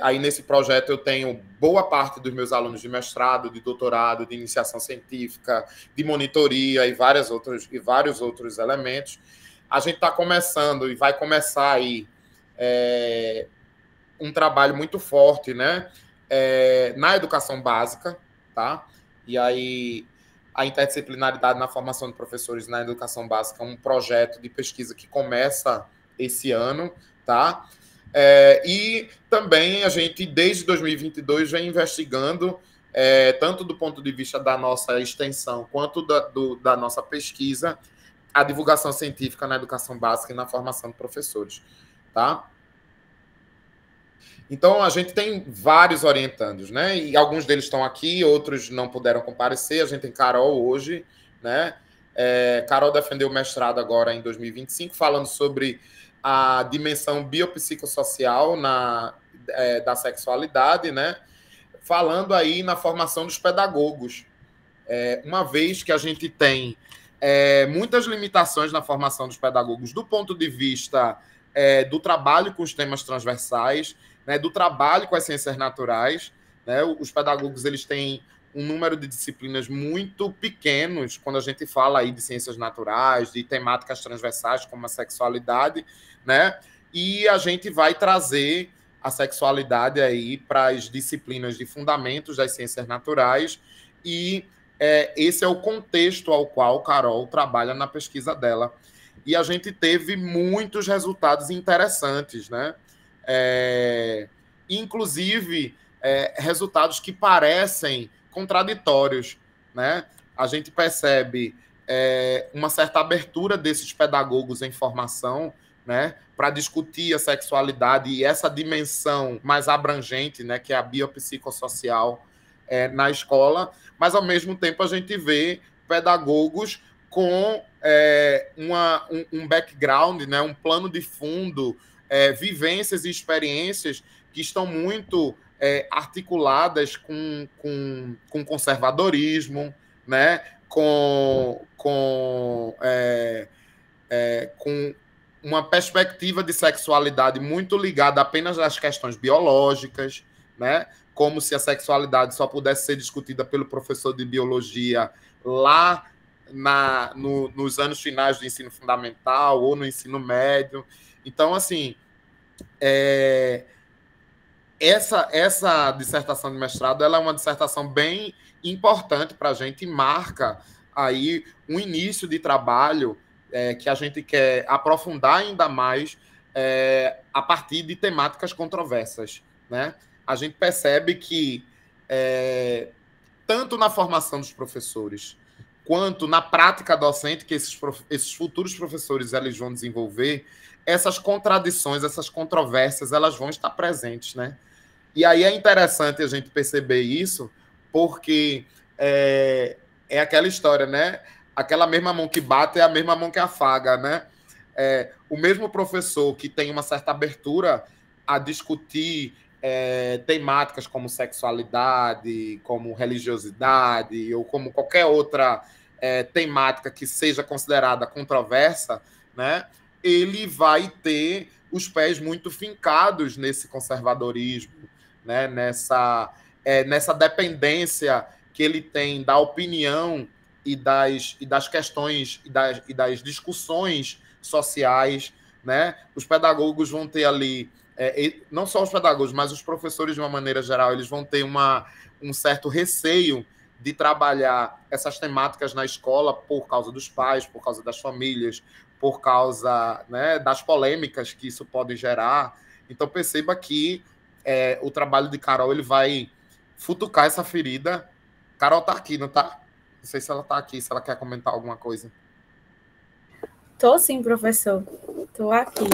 Aí nesse projeto eu tenho boa parte dos meus alunos de mestrado, de doutorado, de iniciação científica, de monitoria e vários outros elementos. A gente está começando e vai começar aí um trabalho muito forte, né, na educação básica, tá? E aí a interdisciplinaridade na formação de professores na educação básica é um projeto de pesquisa que começa esse ano, tá? E também a gente, desde 2022, vem investigando, tanto do ponto de vista da nossa extensão quanto da nossa pesquisa, a divulgação científica na educação básica e na formação de professores, tá? Então, a gente tem vários orientandos, né? E alguns deles estão aqui, outros não puderam comparecer. A gente tem Carol hoje, né? Carol defendeu o mestrado agora em 2025, falando sobre a dimensão biopsicossocial da sexualidade, né? Falando aí na formação dos pedagogos. Uma vez que a gente tem muitas limitações na formação dos pedagogos do ponto de vista do trabalho com os temas transversais, né, do trabalho com as ciências naturais, né? Os pedagogos eles têm um número de disciplinas muito pequenos quando a gente fala aí de ciências naturais, de temáticas transversais como a sexualidade, né? E a gente vai trazer a sexualidade aí para as disciplinas de fundamentos das ciências naturais e esse é o contexto ao qual Carol trabalha na pesquisa dela. E a gente teve muitos resultados interessantes, né? Inclusive, resultados que parecem contraditórios, né? A gente percebe uma certa abertura desses pedagogos em formação, né, para discutir a sexualidade e essa dimensão mais abrangente, né, que é a biopsicossocial na escola, mas, ao mesmo tempo, a gente vê pedagogos com um background, né, um plano de fundo, vivências e experiências que estão muito articuladas com conservadorismo, né, com uma perspectiva de sexualidade muito ligada apenas às questões biológicas, né, como se a sexualidade só pudesse ser discutida pelo professor de biologia lá nos anos finais do ensino fundamental ou no ensino médio. Então, assim, essa dissertação de mestrado ela é uma dissertação bem importante para a gente e marca aí um início de trabalho que a gente quer aprofundar ainda mais a partir de temáticas controversas, né? A gente percebe que tanto na formação dos professores quanto na prática docente que esses futuros professores eles vão desenvolver, essas contradições, essas controvérsias, elas vão estar presentes, né? E aí é interessante a gente perceber isso, porque é aquela história, né? Aquela mesma mão que bate é a mesma mão que afaga, né? O mesmo professor que tem uma certa abertura a discutir temáticas como sexualidade, como religiosidade, ou como qualquer outra temática que seja considerada controversa, né? Ele vai ter os pés muito fincados nesse conservadorismo, né? Nessa dependência que ele tem da opinião e das questões e das discussões sociais, né? Os pedagogos vão ter ali, não só os pedagogos, mas os professores de uma maneira geral, eles vão ter um certo receio de trabalhar essas temáticas na escola por causa dos pais, por causa das famílias, por causa, né, das polêmicas que isso pode gerar. Então, perceba que o trabalho de Carol ele vai futucar essa ferida. Carol está aqui, não está? Não sei se ela está aqui, se ela quer comentar alguma coisa. Tô sim, professor. Tô aqui.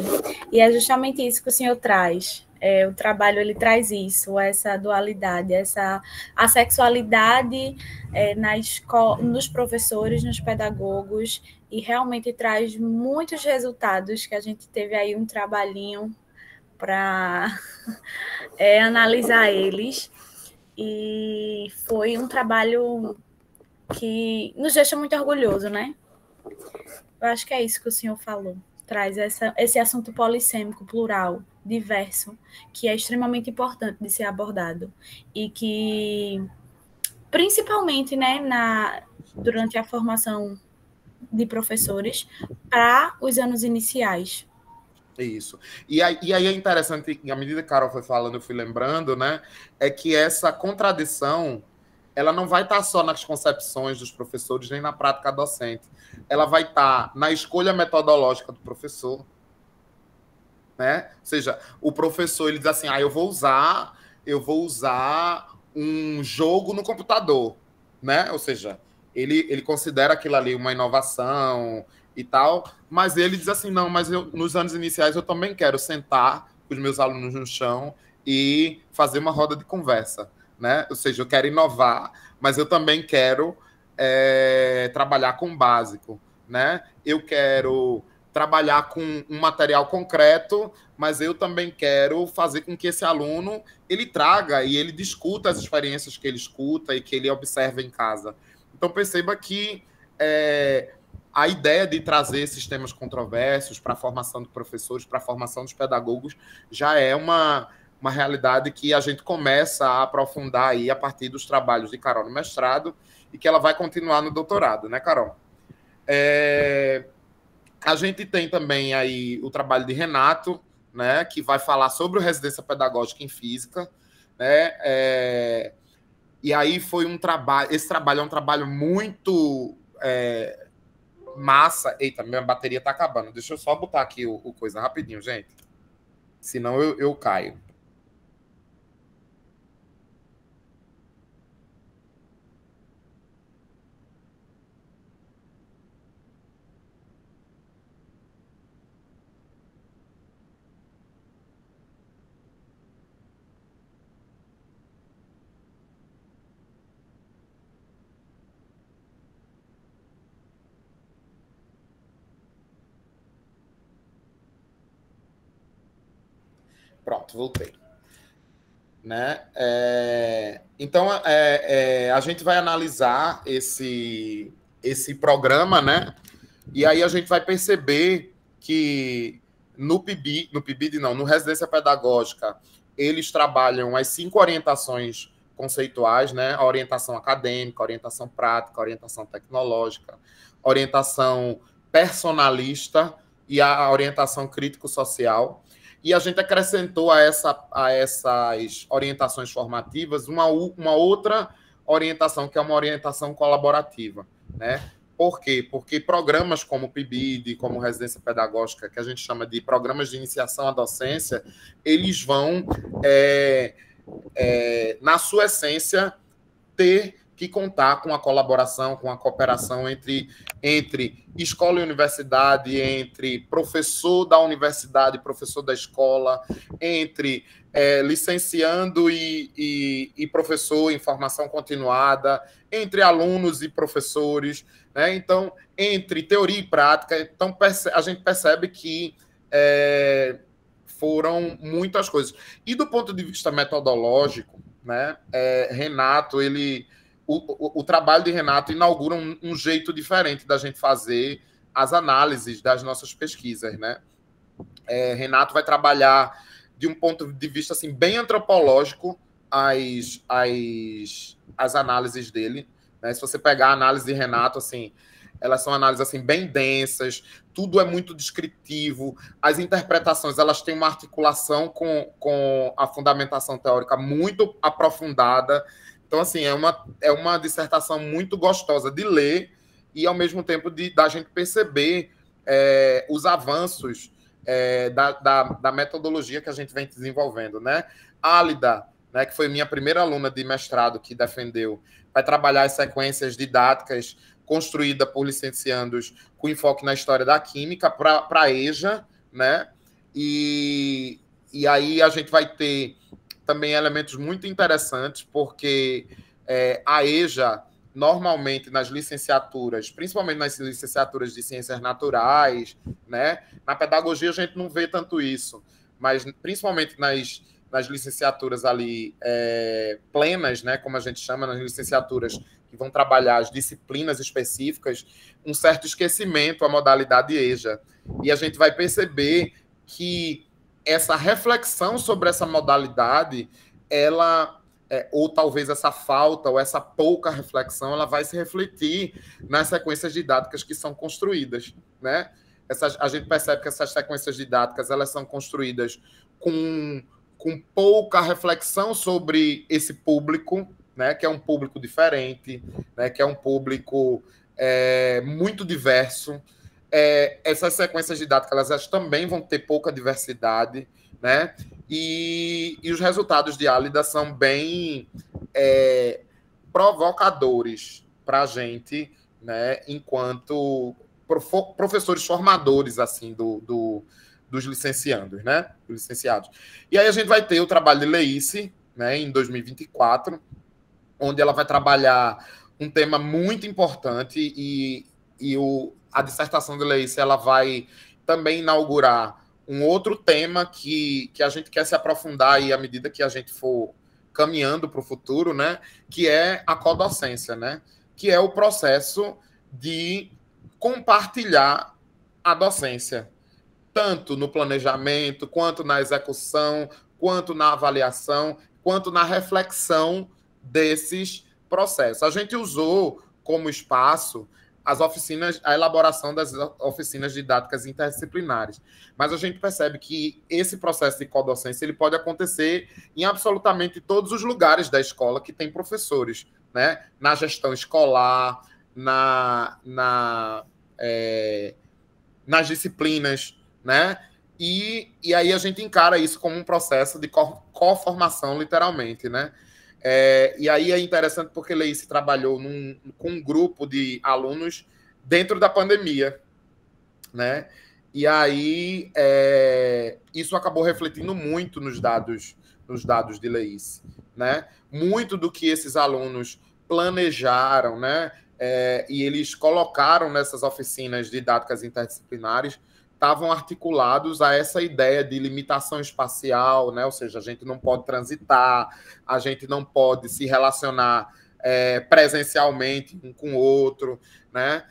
E é justamente isso que o senhor traz. O trabalho ele traz isso, essa dualidade, a sexualidade na escola, nos professores, nos pedagogos, e realmente traz muitos resultados que a gente teve aí um trabalhinho para analisar eles. E foi um trabalho que nos deixa muito orgulhoso, né? Eu acho que é isso que o senhor falou. Traz esse assunto polissêmico, plural, diverso, que é extremamente importante de ser abordado. E que, principalmente, né, durante a formação de professores, para os anos iniciais. Isso. E aí é interessante, à medida que a Carol foi falando, eu fui lembrando, né, é que essa contradição ela não vai estar só nas concepções dos professores, nem na prática docente. Ela vai estar na escolha metodológica do professor, né? Ou seja, o professor ele diz assim, eu vou usar um jogo no computador, né? Ou seja, ele considera aquilo ali uma inovação e tal, mas ele diz assim, não, mas nos anos iniciais eu também quero sentar com os meus alunos no chão e fazer uma roda de conversa, né? Ou seja, eu quero inovar, mas eu também quero trabalhar com o básico, né? Eu quero trabalhar com um material concreto, mas eu também quero fazer com que esse aluno ele traga e ele discuta as experiências que ele escuta e que ele observa em casa. Então, perceba que a ideia de trazer esses temas controversos para a formação de professores, para a formação dos pedagogos, já é uma realidade que a gente começa a aprofundar aí a partir dos trabalhos de Carol no mestrado e que ela vai continuar no doutorado, né, Carol? A gente tem também aí o trabalho de Renato, né, que vai falar sobre o residência pedagógica em física, né? E aí foi um trabalho, esse trabalho é um trabalho muito massa. Eita, minha bateria tá acabando. Deixa eu só botar aqui o coisa rapidinho, gente. Senão eu caio. Pronto, voltei. Né? Então, a gente vai analisar esse programa, né? E aí a gente vai perceber que no PIBID não, no Residência Pedagógica, eles trabalham as 5 orientações conceituais, né? A orientação acadêmica, a orientação prática, a orientação tecnológica, a orientação personalista e a orientação crítico-social. E a gente acrescentou a essas orientações formativas uma outra orientação, que é uma orientação colaborativa, né? Por quê? Porque programas como o PIBID, como Residência Pedagógica, que a gente chama de programas de iniciação à docência, eles vão, na sua essência, ter que contar com a colaboração, com a cooperação entre escola e universidade, entre professor da universidade e professor da escola, entre licenciando e professor em formação continuada, entre alunos e professores, né? Então, entre teoria e prática. Então, a gente percebe que foram muitas coisas. E do ponto de vista metodológico, né, Renato, o trabalho de Renato inaugura um jeito diferente da gente fazer as análises das nossas pesquisas, né? Renato vai trabalhar de um ponto de vista assim, bem antropológico as análises dele, né? Se você pegar a análise de Renato, assim, elas são análises assim, bem densas, tudo é muito descritivo, as interpretações elas têm uma articulação com a fundamentação teórica muito aprofundada. Então, assim, é uma dissertação muito gostosa de ler e, ao mesmo tempo, da gente perceber os avanços da metodologia que a gente vem desenvolvendo, né? Álida, né, que foi minha primeira aluna de mestrado que defendeu, vai trabalhar as sequências didáticas construídas por licenciandos com enfoque na história da química para a EJA, né? E aí a gente vai ter também elementos muito interessantes, porque a EJA, normalmente nas licenciaturas, principalmente nas licenciaturas de ciências naturais, né? Na pedagogia a gente não vê tanto isso, mas principalmente nas licenciaturas ali plenas, né? Como a gente chama, nas licenciaturas que vão trabalhar as disciplinas específicas, um certo esquecimento à modalidade EJA. E a gente vai perceber que essa reflexão sobre essa modalidade, ou talvez essa falta, ou essa pouca reflexão, ela vai se refletir nas sequências didáticas que são construídas, né? A gente percebe que essas sequências didáticas elas são construídas com pouca reflexão sobre esse público, né? Que é um público diferente, né? Que é um público muito diverso. Essas sequências didáticas elas também vão ter pouca diversidade, né? E os resultados de Álida são bem provocadores para a gente, né? Enquanto professores formadores assim do dos licenciandos, né? Dos licenciados. E aí a gente vai ter o trabalho de Leice, né, em 2024, onde ela vai trabalhar um tema muito importante e a dissertação de Leice, ela vai também inaugurar um outro tema que a gente quer se aprofundar aí à medida que a gente for caminhando para o futuro, né? Que é a codocência, né? Que é o processo de compartilhar a docência, tanto no planejamento, quanto na execução, quanto na avaliação, quanto na reflexão desses processos. A gente usou como espaço as oficinas, a elaboração das oficinas didáticas interdisciplinares. Mas a gente percebe que esse processo de codocência ele pode acontecer em absolutamente todos os lugares da escola que tem professores, né? Na gestão escolar, nas disciplinas, né? E aí a gente encara isso como um processo de co-formação, literalmente, né? E aí é interessante porque Leice trabalhou com um grupo de alunos dentro da pandemia, né? E aí isso acabou refletindo muito nos dados de Leice, né? Muito do que esses alunos planejaram, né? E eles colocaram nessas oficinas didáticas interdisciplinares estavam articulados a essa ideia de limitação espacial, né? Ou seja, a gente não pode transitar, a gente não pode se relacionar presencialmente um com o outro, né?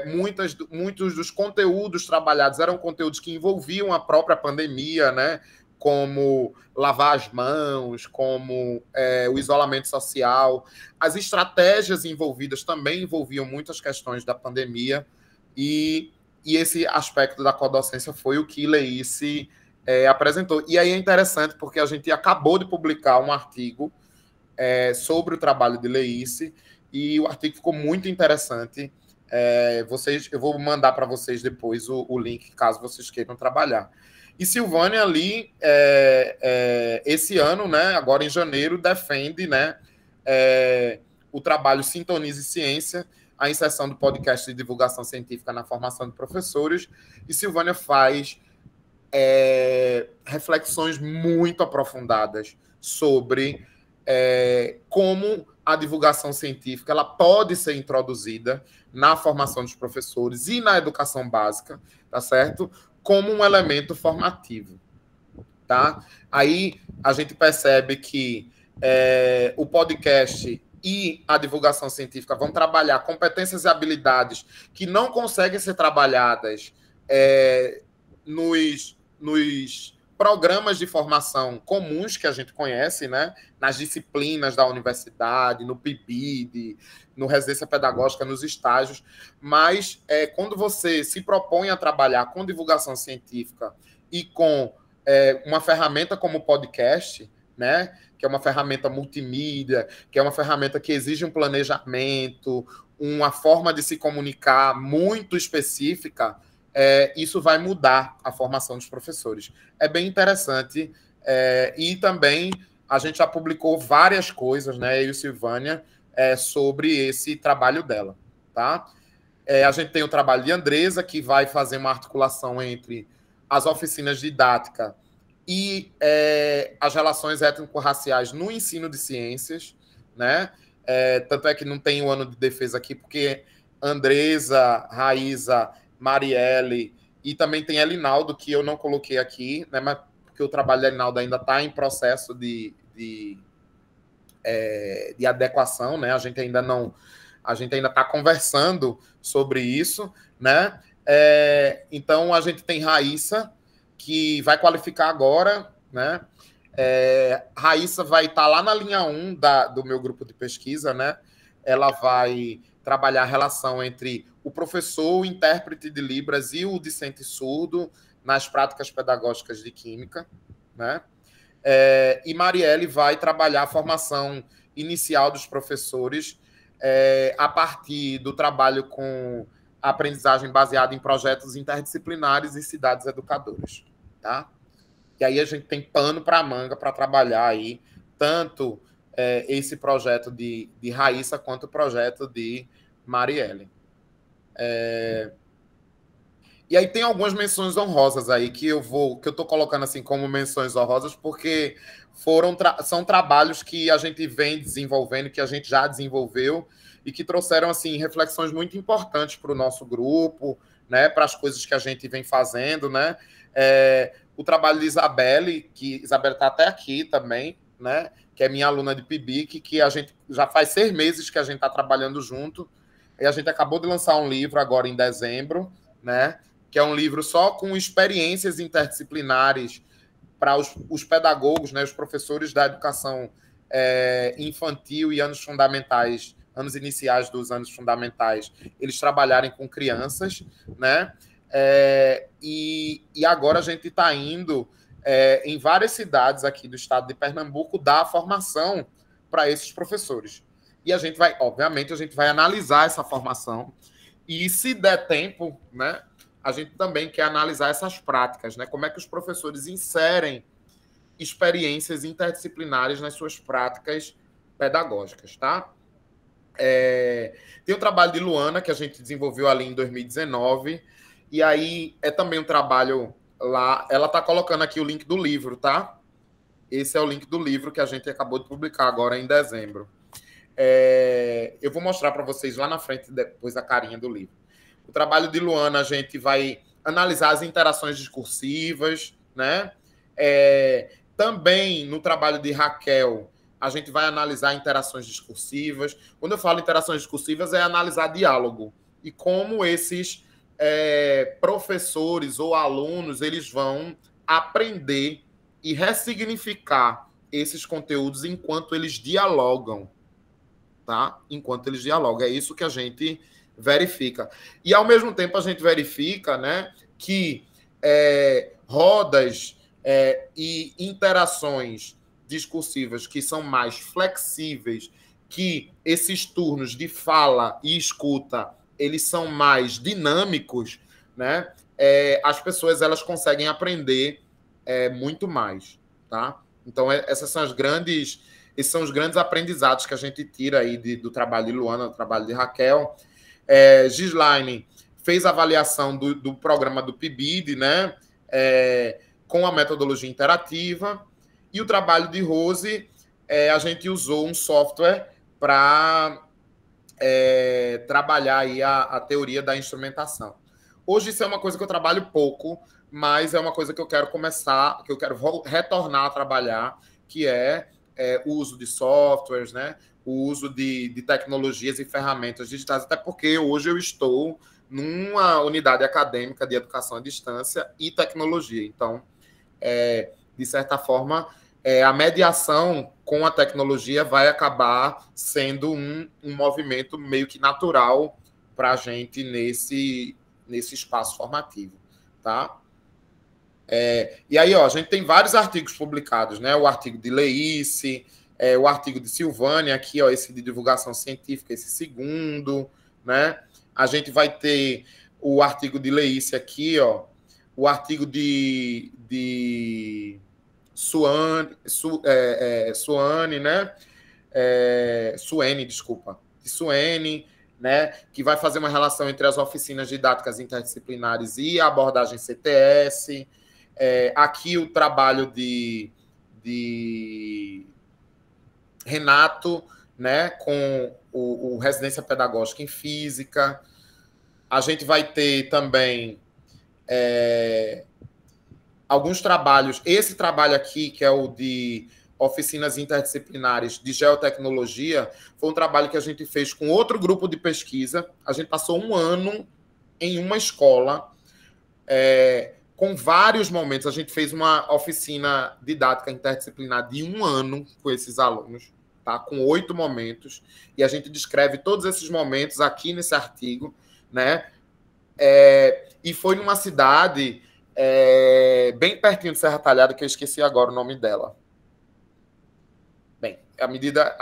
Muitos dos conteúdos trabalhados eram conteúdos que envolviam a própria pandemia, né? Como lavar as mãos, como o isolamento social. As estratégias envolvidas também envolviam muitas questões da pandemia e esse aspecto da codocência foi o que Leice apresentou. E aí é interessante porque a gente acabou de publicar um artigo sobre o trabalho de Leice e o artigo ficou muito interessante. Eu vou mandar para vocês depois o link, caso vocês queiram trabalhar. E Silvânia ali, esse ano, né, agora em janeiro, defende, né, o trabalho Sintonize Ciência, a inserção do podcast de divulgação científica na formação de professores, e Silvânia faz reflexões muito aprofundadas sobre como a divulgação científica ela pode ser introduzida na formação dos professores e na educação básica, tá certo? Como um elemento formativo, tá? Aí a gente percebe que o podcast e a divulgação científica vão trabalhar competências e habilidades que não conseguem ser trabalhadas nos programas de formação comuns que a gente conhece, né? Nas disciplinas da universidade, no PIBID, no residência pedagógica, nos estágios. Mas quando você se propõe a trabalhar com divulgação científica e com uma ferramenta como o podcast, né? Que é uma ferramenta multimídia, que é uma ferramenta que exige um planejamento, uma forma de se comunicar muito específica, isso vai mudar a formação dos professores. É bem interessante. E também a gente já publicou várias coisas, né, eu e Silvânia, sobre esse trabalho dela. Tá? A gente tem o trabalho de Andresa, que vai fazer uma articulação entre as oficinas didáticas e as relações étnico-raciais no ensino de ciências, né? Tanto é que não tem o ano de defesa aqui, porque Andresa, Raíza, Marielle e também tem Elinaldo, que eu não coloquei aqui, né? Mas porque o trabalho da Elinaldo ainda está em processo de adequação, né? A gente ainda está conversando sobre isso, né? Então a gente tem Raíssa, que vai qualificar agora, né? Raíssa vai estar lá na linha 1 do meu grupo de pesquisa, né? Ela vai trabalhar a relação entre o professor, o intérprete de Libras e o discente surdo nas práticas pedagógicas de Química, né? E Marielle vai trabalhar a formação inicial dos professores a partir do trabalho com a aprendizagem baseada em projetos interdisciplinares e cidades educadoras, tá? E aí a gente tem pano para a manga para trabalhar aí tanto esse projeto de Raíssa quanto o projeto de Marielle. E aí tem algumas menções honrosas aí que eu estou colocando assim como menções honrosas, porque são trabalhos que a gente vem desenvolvendo, que a gente já desenvolveu, e que trouxeram assim reflexões muito importantes para o nosso grupo, né, para as coisas que a gente vem fazendo, né? O trabalho de Isabelle, que Isabelle está até aqui também, né? Que é minha aluna de PIBIC, que a gente já faz 6 meses que a gente está trabalhando junto, e a gente acabou de lançar um livro agora em dezembro, né? Que é um livro só com experiências interdisciplinares para os pedagogos, né, os professores da educação infantil e anos fundamentais, anos iniciais dos anos fundamentais, eles trabalharem com crianças, né? E agora a gente está indo em várias cidades aqui do estado de Pernambuco dar formação para esses professores. E a gente vai, obviamente, a gente vai analisar essa formação e, se der tempo, né, a gente também quer analisar essas práticas, né? Como é que os professores inserem experiências interdisciplinares nas suas práticas pedagógicas, tá? Tem o trabalho de Luana, que a gente desenvolveu ali em 2019, e aí é também um trabalho lá, ela está colocando aqui o link do livro, tá? Esse é o link do livro que a gente acabou de publicar agora em dezembro. Eu vou mostrar para vocês lá na frente, depois a carinha do livro. O trabalho de Luana, a gente vai analisar as interações discursivas, né? Também no trabalho de Raquel, a gente vai analisar interações discursivas. Quando eu falo interações discursivas, é analisar diálogo e como esses professores ou alunos eles vão aprender e ressignificar esses conteúdos enquanto eles dialogam, tá? Enquanto eles dialogam. É isso que a gente verifica. E, ao mesmo tempo, a gente verifica, né, que rodas e interações discursivas que são mais flexíveis, que esses turnos de fala e escuta, eles são mais dinâmicos, né? As pessoas elas conseguem aprender muito mais, tá? Então, esses são os grandes aprendizados que a gente tira aí do trabalho de Luana, do trabalho de Raquel. Gislaine fez a avaliação do programa do PIBID, né? Com a metodologia interativa. E o trabalho de Rose, a gente usou um software para trabalhar aí a teoria da instrumentação. Hoje isso é uma coisa que eu trabalho pouco, mas é uma coisa que eu quero começar, que eu quero retornar a trabalhar, que é o uso de softwares, né? O uso de tecnologias e ferramentas digitais, até porque hoje eu estou numa unidade acadêmica de educação à distância e tecnologia. Então, de certa forma, a mediação com a tecnologia vai acabar sendo um movimento meio que natural para a gente nesse espaço formativo, tá? E aí, ó, a gente tem vários artigos publicados, né? O artigo de Leice, o artigo de Silvânia, aqui, ó, esse de divulgação científica, esse segundo, né? A gente vai ter o artigo de Leice aqui, ó, o artigo de Suane, né? Suene, desculpa. De Suene, né? Que vai fazer uma relação entre as oficinas didáticas interdisciplinares e a abordagem CTS. Aqui o trabalho de Renato, né? Com o Residência Pedagógica em Física. A gente vai ter também alguns trabalhos. Esse trabalho aqui, que é o de oficinas interdisciplinares de geotecnologia, foi um trabalho que a gente fez com outro grupo de pesquisa. A gente passou 1 ano em uma escola, com vários momentos. A gente fez uma oficina didática interdisciplinar de 1 ano com esses alunos, tá? Com 8 momentos. E a gente descreve todos esses momentos aqui nesse artigo, né? E foi numa cidade bem pertinho de Serra Talhada, que eu esqueci agora o nome dela. Bem, à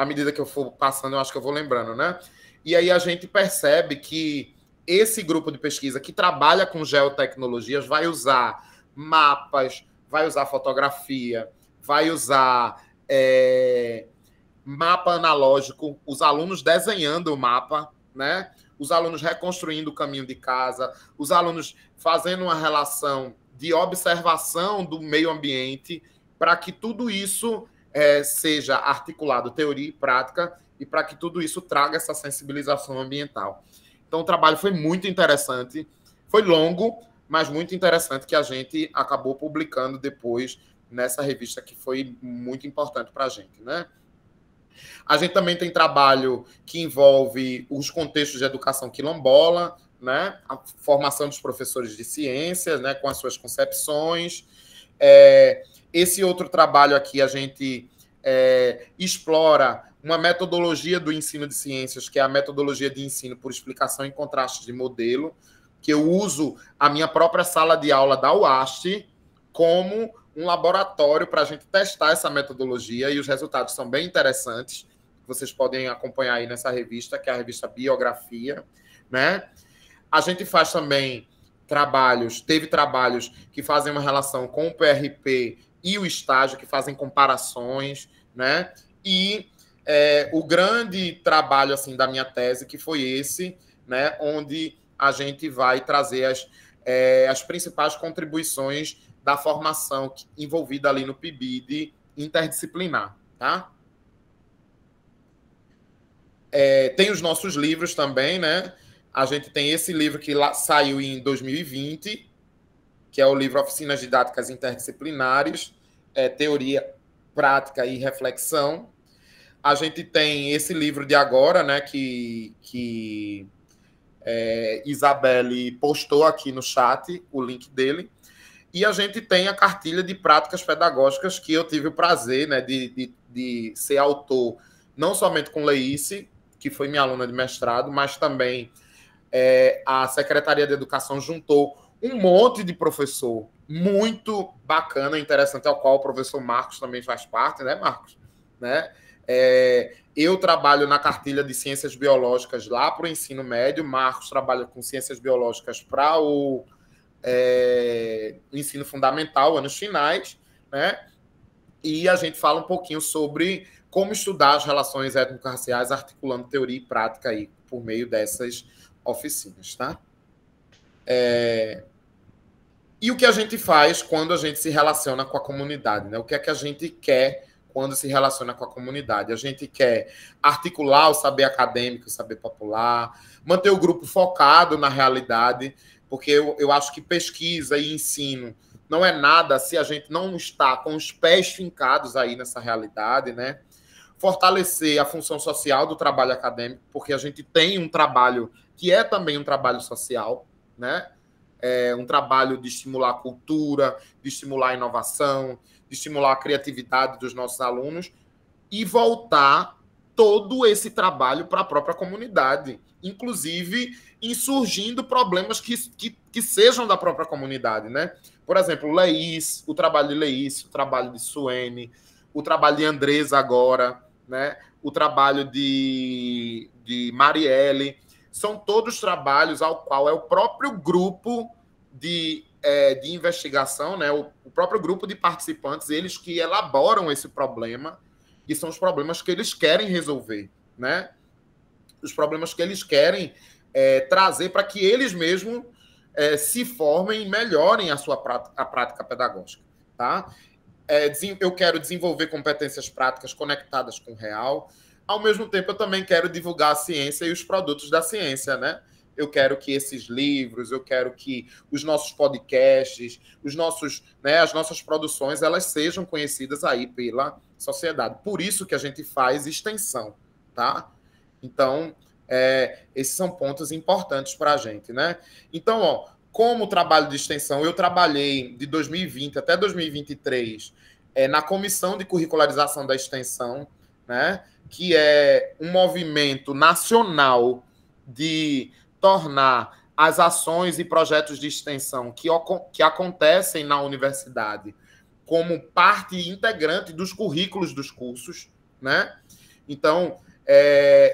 medida que eu for passando, eu acho que eu vou lembrando, né? E aí a gente percebe que esse grupo de pesquisa que trabalha com geotecnologias vai usar mapas, vai usar fotografia, vai usar mapa analógico, os alunos desenhando o mapa, né? os alunos reconstruindo o caminho de casa, os alunos fazendo uma relação de observação do meio ambiente, para que tudo isso seja articulado, teoria e prática, e para que tudo isso traga essa sensibilização ambiental. Então, o trabalho foi muito interessante, foi longo, mas muito interessante, que a gente acabou publicando depois nessa revista, que foi muito importante para a gente, né? A gente também tem trabalho que envolve os contextos de educação quilombola, né? A formação dos professores de ciências, né? Com as suas concepções. Esse outro trabalho aqui, a gente explora uma metodologia do ensino de ciências, que é a metodologia de ensino por explicação em contrastes de modelo, que eu uso a minha própria sala de aula da UAST como um laboratório para a gente testar essa metodologia, e os resultados são bem interessantes. Vocês podem acompanhar aí nessa revista, que é a revista Biografia, né? A gente faz também teve trabalhos que fazem uma relação com o PRP e o estágio, que fazem comparações, né? E o grande trabalho, assim, da minha tese, que foi esse, né? Onde a gente vai trazer as principais contribuições da formação envolvida ali no PIBID interdisciplinar, tá? Tem os nossos livros também, né? A gente tem esse livro que saiu em 2020, que é o livro Oficinas Didáticas Interdisciplinares, Teoria, Prática e Reflexão. A gente tem esse livro de agora, né? Que Isabelle postou aqui no chat, o link dele. E a gente tem a cartilha de práticas pedagógicas, que eu tive o prazer, né, de ser autor, não somente com Leice, que foi minha aluna de mestrado, mas também a Secretaria de Educação juntou um monte de professor muito bacana, interessante, ao qual o professor Marcos também faz parte, né, Marcos? Né? Eu trabalho na cartilha de Ciências Biológicas lá para o ensino médio, Marcos trabalha com Ciências Biológicas para o ensino fundamental, anos finais, né? E a gente fala um pouquinho sobre como estudar as relações étnico-raciais, articulando teoria e prática aí por meio dessas oficinas, tá? E o que a gente faz quando a gente se relaciona com a comunidade, né? O que é que a gente quer quando se relaciona com a comunidade? A gente quer articular o saber acadêmico, o saber popular, manter o grupo focado na realidade, porque eu acho que pesquisa e ensino não é nada se a gente não está com os pés fincados aí nessa realidade, né? Fortalecer a função social do trabalho acadêmico, porque a gente tem um trabalho que é também um trabalho social, né? Um trabalho de estimular a cultura, de estimular a inovação, de estimular a criatividade dos nossos alunos e voltar todo esse trabalho para a própria comunidade, inclusive insurgindo problemas que sejam da própria comunidade, né? Por exemplo, Leice, o trabalho de Leice, o trabalho de Suene, o trabalho de Andresa agora, né? O trabalho de Marielle, são todos trabalhos ao qual é o próprio grupo de investigação, né? O próprio grupo de participantes, eles que elaboram esse problema, e são os problemas que eles querem resolver, né? Os problemas que eles querem trazer para que eles mesmos se formem e melhorem a prática pedagógica, tá? Eu quero desenvolver competências práticas conectadas com o real. Ao mesmo tempo, eu também quero divulgar a ciência e os produtos da ciência, né? Eu quero que esses livros, eu quero que os nossos podcasts, as nossas produções, elas sejam conhecidas aí pela sociedade. Por isso que a gente faz extensão, tá? Então, esses são pontos importantes para a gente, né? Então, como trabalho de extensão, eu trabalhei de 2020 até 2023 na Comissão de Curricularização da Extensão, né? Que é um movimento nacional de tornar as ações e projetos de extensão que acontecem na universidade como parte integrante dos currículos dos cursos, né? Então,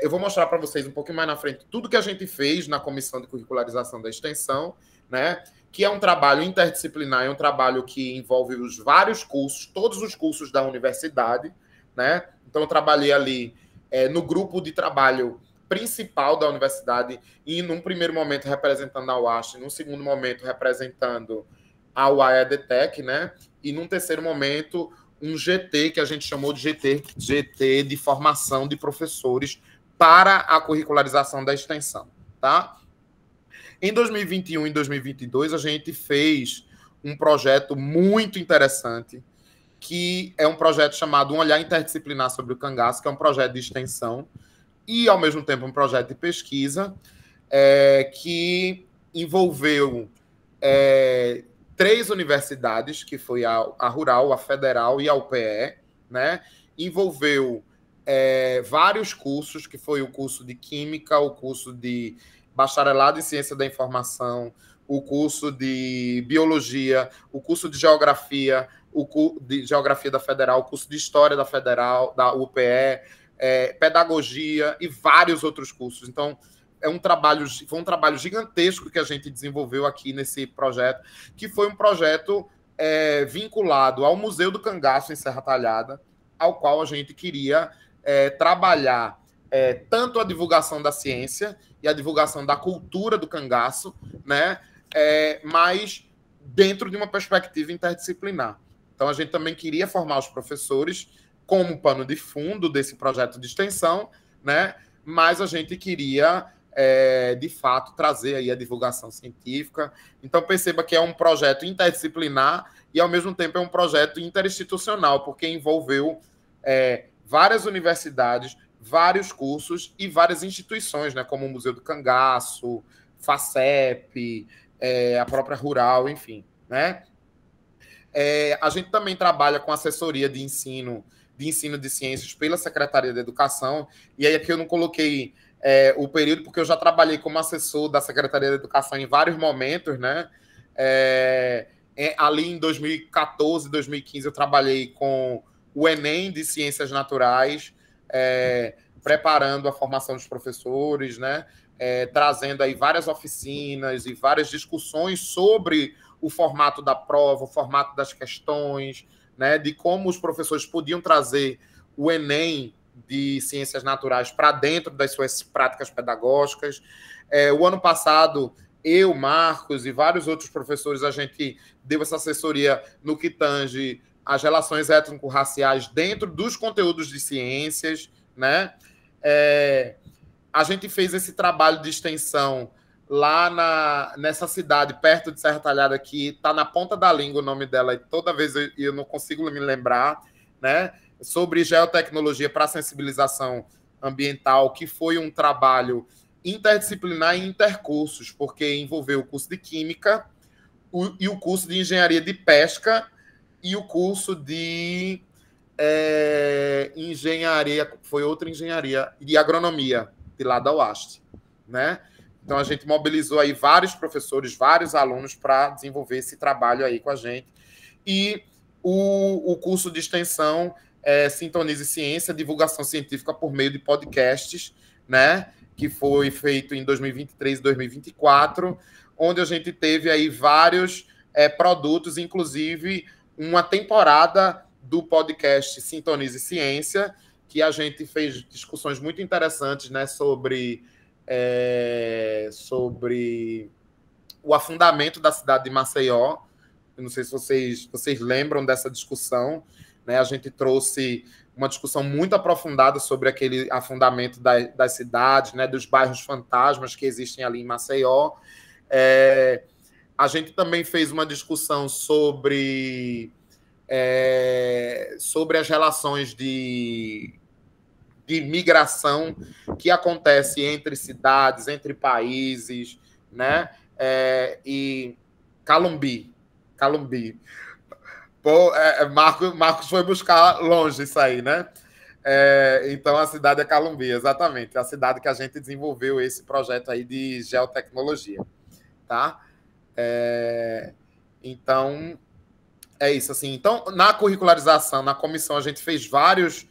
eu vou mostrar para vocês um pouquinho mais na frente tudo que a gente fez na Comissão de Curricularização da Extensão, né? Que é um trabalho interdisciplinar, é um trabalho que envolve os vários cursos, todos os cursos da universidade, né? Então, eu trabalhei ali no grupo de trabalho principal da universidade, e num primeiro momento representando a UAST, num segundo momento representando a UAE-EDTEC, né? E num terceiro momento um GT, que a gente chamou de GT de formação de professores para a curricularização da extensão, tá? Em 2021 e 2022, a gente fez um projeto muito interessante, que é um projeto chamado Um Olhar Interdisciplinar sobre o Cangaço, que é um projeto de extensão e, ao mesmo tempo, um projeto de pesquisa, que envolveu 3 universidades, que foi a Rural, a Federal e a UPE, né? Envolveu vários cursos, que foi o curso de Química, o curso de Bacharelado em Ciência da Informação, o curso de Biologia, o curso de Geografia, o curso de Geografia da Federal, o curso de História da Federal, da UPE, Pedagogia e vários outros cursos. Então, foi um trabalho gigantesco que a gente desenvolveu aqui nesse projeto, que foi um projeto vinculado ao Museu do Cangaço em Serra Talhada, ao qual a gente queria trabalhar tanto a divulgação da ciência e a divulgação da cultura do cangaço, né? Mas dentro de uma perspectiva interdisciplinar. Então, a gente também queria formar os professores como pano de fundo desse projeto de extensão, né? Mas a gente queria, de fato, trazer aí a divulgação científica. Então, perceba que é um projeto interdisciplinar e, ao mesmo tempo, é um projeto interinstitucional, porque envolveu várias universidades, vários cursos e várias instituições, né? Como o Museu do Cangaço, FACEP, a própria Rural, enfim, né? A gente também trabalha com assessoria de ensino de ciências pela Secretaria de Educação, e aí aqui eu não coloquei o período, porque eu já trabalhei como assessor da Secretaria de Educação em vários momentos, né? Ali em 2014, 2015, eu trabalhei com o Enem de Ciências Naturais, preparando a formação dos professores, né? Trazendo aí várias oficinas e várias discussões sobre o formato da prova, o formato das questões, né? De como os professores podiam trazer o Enem de Ciências Naturais para dentro das suas práticas pedagógicas. O ano passado, eu, Marcos e vários outros professores, a gente deu essa assessoria no que tange as relações étnico-raciais dentro dos conteúdos de ciências, né? A gente fez esse trabalho de extensão lá nessa cidade, perto de Serra Talhada, que está na ponta da língua o nome dela, e toda vez eu não consigo me lembrar, né? Sobre geotecnologia para sensibilização ambiental, que foi um trabalho interdisciplinar e intercursos, porque envolveu o curso de Química e o curso de Engenharia de Pesca e o curso de Engenharia, foi outra engenharia, de Agronomia, de lá da UAST, né? Então, a gente mobilizou aí vários professores, vários alunos para desenvolver esse trabalho aí com a gente. E o curso de extensão Sintonize Ciência, Divulgação Científica por meio de podcasts, né? Que foi feito em 2023 e 2024, onde a gente teve aí vários produtos, inclusive uma temporada do podcast Sintonize Ciência, que a gente fez discussões muito interessantes, né, sobre o afundamento da cidade de Maceió. Eu não sei se vocês lembram dessa discussão, né? A gente trouxe uma discussão muito aprofundada sobre aquele afundamento das cidades, né, dos bairros fantasmas que existem ali em Maceió. A gente também fez uma discussão sobre as relações de migração que acontece entre cidades, entre países, né? E Calumbi. Pô, Marcos foi buscar longe isso aí, né? Então, a cidade é Calumbi, exatamente. A cidade que a gente desenvolveu esse projeto aí de geotecnologia, tá? Então, é isso, assim. Então, na curricularização, na comissão, a gente fez vários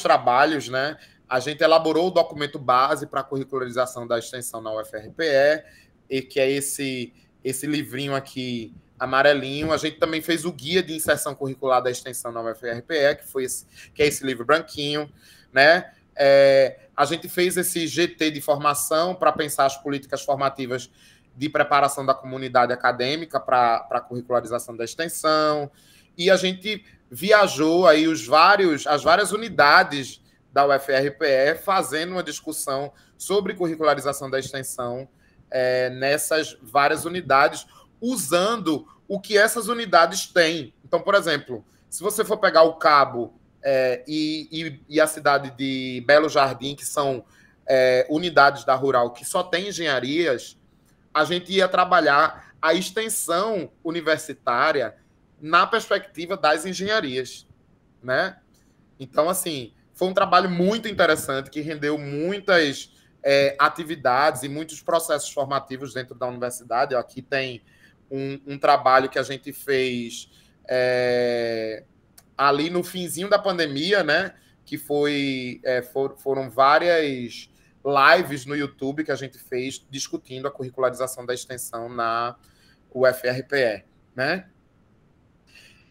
trabalhos, né? A gente elaborou o documento base para a curricularização da extensão na UFRPE, e que é esse livrinho aqui amarelinho. A gente também fez o guia de inserção curricular da extensão na UFRPE, que é esse livro branquinho, né? A gente fez esse GT de formação para pensar as políticas formativas de preparação da comunidade acadêmica para a curricularização da extensão, e a gente viajou aí as várias unidades da UFRPE fazendo uma discussão sobre curricularização da extensão nessas várias unidades, usando o que essas unidades têm. Então, por exemplo, se você for pegar o Cabo e a cidade de Belo Jardim, que são unidades da Rural que só tem engenharias, a gente ia trabalhar a extensão universitária na perspectiva das engenharias, né? Então, assim, foi um trabalho muito interessante que rendeu muitas atividades e muitos processos formativos dentro da universidade. Aqui tem um trabalho que a gente fez ali no finzinho da pandemia, né? Que foram várias lives no YouTube que a gente fez discutindo a curricularização da extensão na UFRPE, né?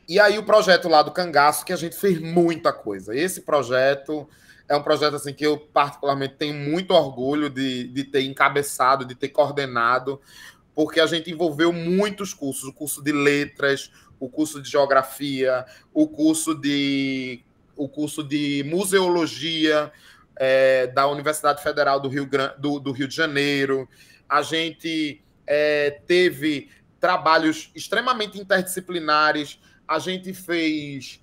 E aí o projeto lá do Cangaço, que a gente fez muita coisa. Esse projeto é um projeto assim, que eu particularmente tenho muito orgulho de ter encabeçado, de ter coordenado, porque a gente envolveu muitos cursos, o curso de letras, o curso de geografia, o curso de museologia da Universidade Federal do Rio de Janeiro. A gente teve trabalhos extremamente interdisciplinares, a gente fez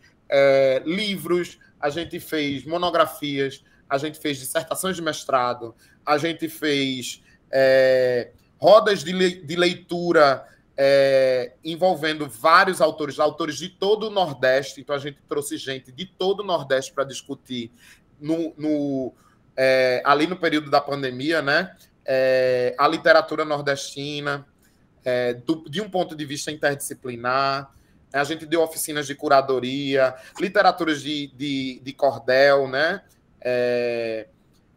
livros, a gente fez monografias, a gente fez dissertações de mestrado, a gente fez rodas de leitura envolvendo vários autores de todo o Nordeste. Então, a gente trouxe gente de todo o Nordeste para discutir ali no período da pandemia, né? A literatura nordestina, de um ponto de vista interdisciplinar. A gente deu oficinas de curadoria, literaturas de cordel, né?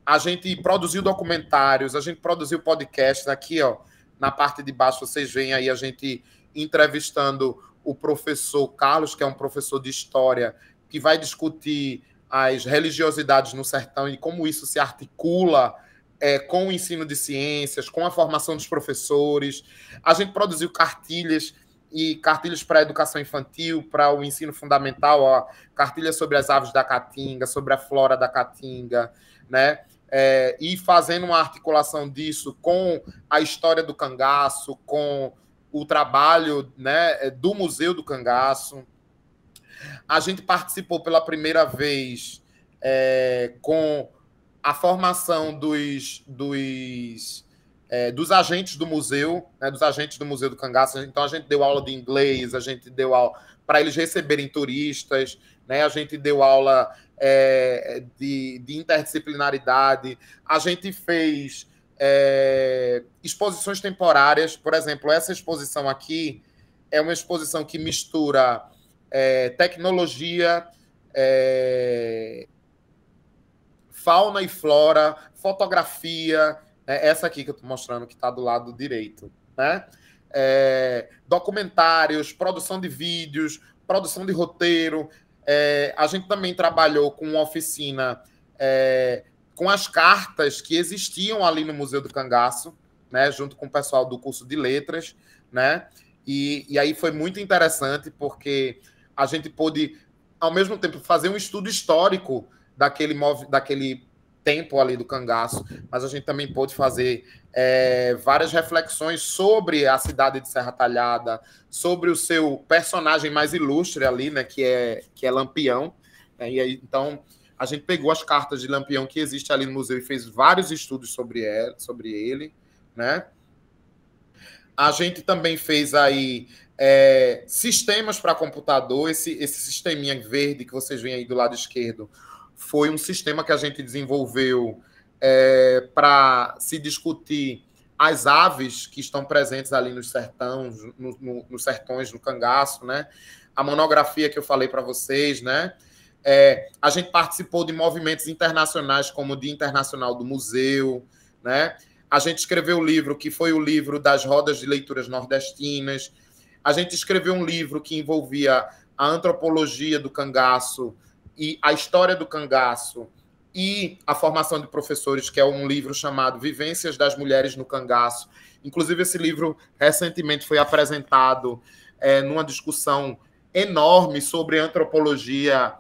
A gente produziu documentários, a gente produziu podcasts. Aqui, ó, na parte de baixo, vocês veem aí a gente entrevistando o professor Carlos, que é um professor de história, que vai discutir as religiosidades no sertão e como isso se articula com o ensino de ciências, com a formação dos professores. A gente produziu cartilhas para a educação infantil, para o ensino fundamental, ó, cartilhas sobre as aves da Caatinga, sobre a flora da Caatinga, né? E fazendo uma articulação disso com a história do cangaço, com o trabalho, né, do Museu do Cangaço. A gente participou pela primeira vez com a formação dos agentes do museu, né, dos agentes do Museu do Cangaço. Então, a gente deu aula de inglês, a gente deu aula para eles receberem turistas, né, a gente deu aula de interdisciplinaridade, a gente fez exposições temporárias. Por exemplo, essa exposição aqui é uma exposição que mistura tecnologia, fauna e flora, fotografia, essa aqui que eu estou mostrando, que está do lado direito, né? Documentários, produção de vídeos, produção de roteiro. A gente também trabalhou com uma oficina com as cartas que existiam ali no Museu do Cangaço, né, junto com o pessoal do curso de letras, né? E aí foi muito interessante, porque a gente pôde, ao mesmo tempo, fazer um estudo histórico daquele tempo ali do cangaço, mas a gente também pôde fazer várias reflexões sobre a cidade de Serra Talhada, sobre o seu personagem mais ilustre ali, né, que é Lampião. E aí, então, a gente pegou as cartas de Lampião que existe ali no museu e fez vários estudos sobre ele, né? A gente também fez aí sistemas para computador. Esse sisteminha verde que vocês veem aí do lado esquerdo foi um sistema que a gente desenvolveu para se discutir as aves que estão presentes ali nos sertões, nos sertões do cangaço, né? A monografia que eu falei para vocês, né? A gente participou de movimentos internacionais, como o Dia Internacional do Museu, né? A gente escreveu um livro, que foi o livro das rodas de leituras nordestinas. A gente escreveu um livro que envolvia a antropologia do cangaço e a história do cangaço e a formação de professores, que é um livro chamado Vivências das Mulheres no Cangaço. Inclusive, esse livro recentemente foi apresentado numa discussão enorme sobre antropologia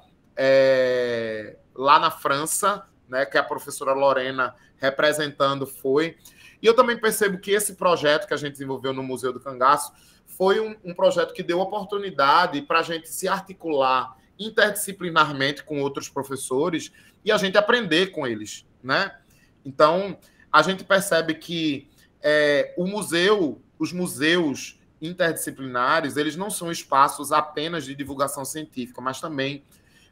lá na França, né, que a professora Lorena representando foi. E eu também percebo que esse projeto que a gente desenvolveu no Museu do Cangaço foi um projeto que deu oportunidade para a gente se articular interdisciplinarmente com outros professores e a gente aprender com eles, né? Então, a gente percebe que os museus interdisciplinares, eles não são espaços apenas de divulgação científica, mas também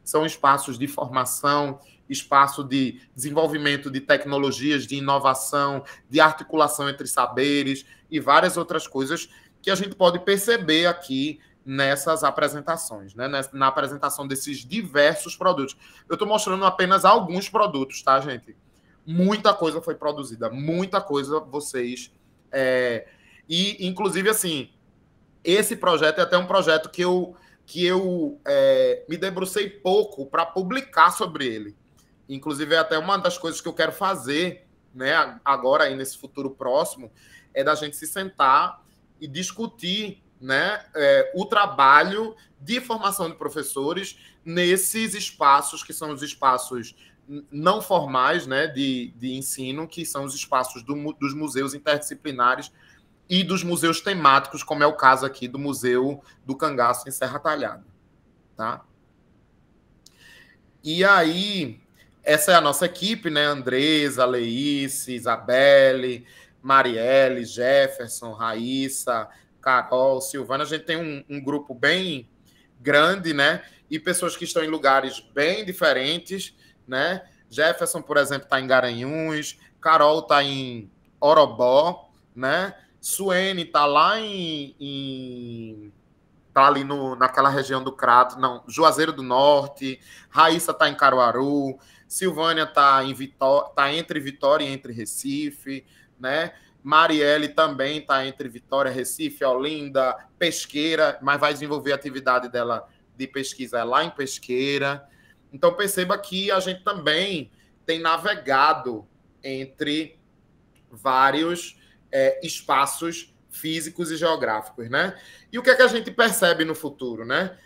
são espaços de formação, espaço de desenvolvimento de tecnologias, de inovação, de articulação entre saberes e várias outras coisas que a gente pode perceber aqui nessas apresentações, né? Na apresentação desses diversos produtos. Eu estou mostrando apenas alguns produtos, tá, gente? Muita coisa foi produzida, muita coisa vocês... E, inclusive, assim, esse projeto é até um projeto que eu me debrucei pouco para publicar sobre ele. Inclusive, é até uma das coisas que eu quero fazer, né, agora, aí, nesse futuro próximo, é da gente se sentar e discutir, né, o trabalho de formação de professores nesses espaços que são os espaços não formais, né, de ensino, que são os espaços dos museus interdisciplinares e dos museus temáticos, como é o caso aqui do Museu do Cangaço em Serra Talhada. Tá? E aí, essa é a nossa equipe, né? Andresa, Leice, Isabelle, Marielle, Jefferson, Raíssa, Carol, Silvana. A gente tem um grupo bem grande, né? E pessoas que estão em lugares bem diferentes, né? Jefferson, por exemplo, está em Garanhuns, Carol está em Orobó, né? Suene está lá tá ali naquela região do Crato, não, Juazeiro do Norte, Raíssa está em Caruaru, Silvânia está entre Vitória e entre Recife, né? Marielle também está entre Vitória, Recife, Olinda, Pesqueira, mas vai desenvolver a atividade dela de pesquisa lá em Pesqueira. Então, perceba que a gente também tem navegado entre vários espaços físicos e geográficos, né? E o que é que a gente percebe no futuro, né?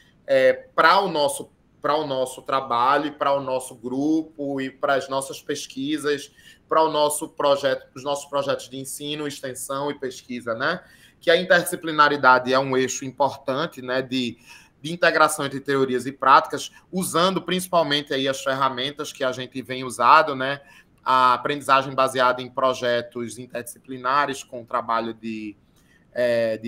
Para o nosso trabalho, para o nosso grupo e para as nossas pesquisas, para os nossos projetos de ensino, extensão e pesquisa, né? Que a interdisciplinaridade é um eixo importante, né? De integração entre teorias e práticas, usando principalmente aí as ferramentas que a gente vem usando, né? A aprendizagem baseada em projetos interdisciplinares, com o trabalho de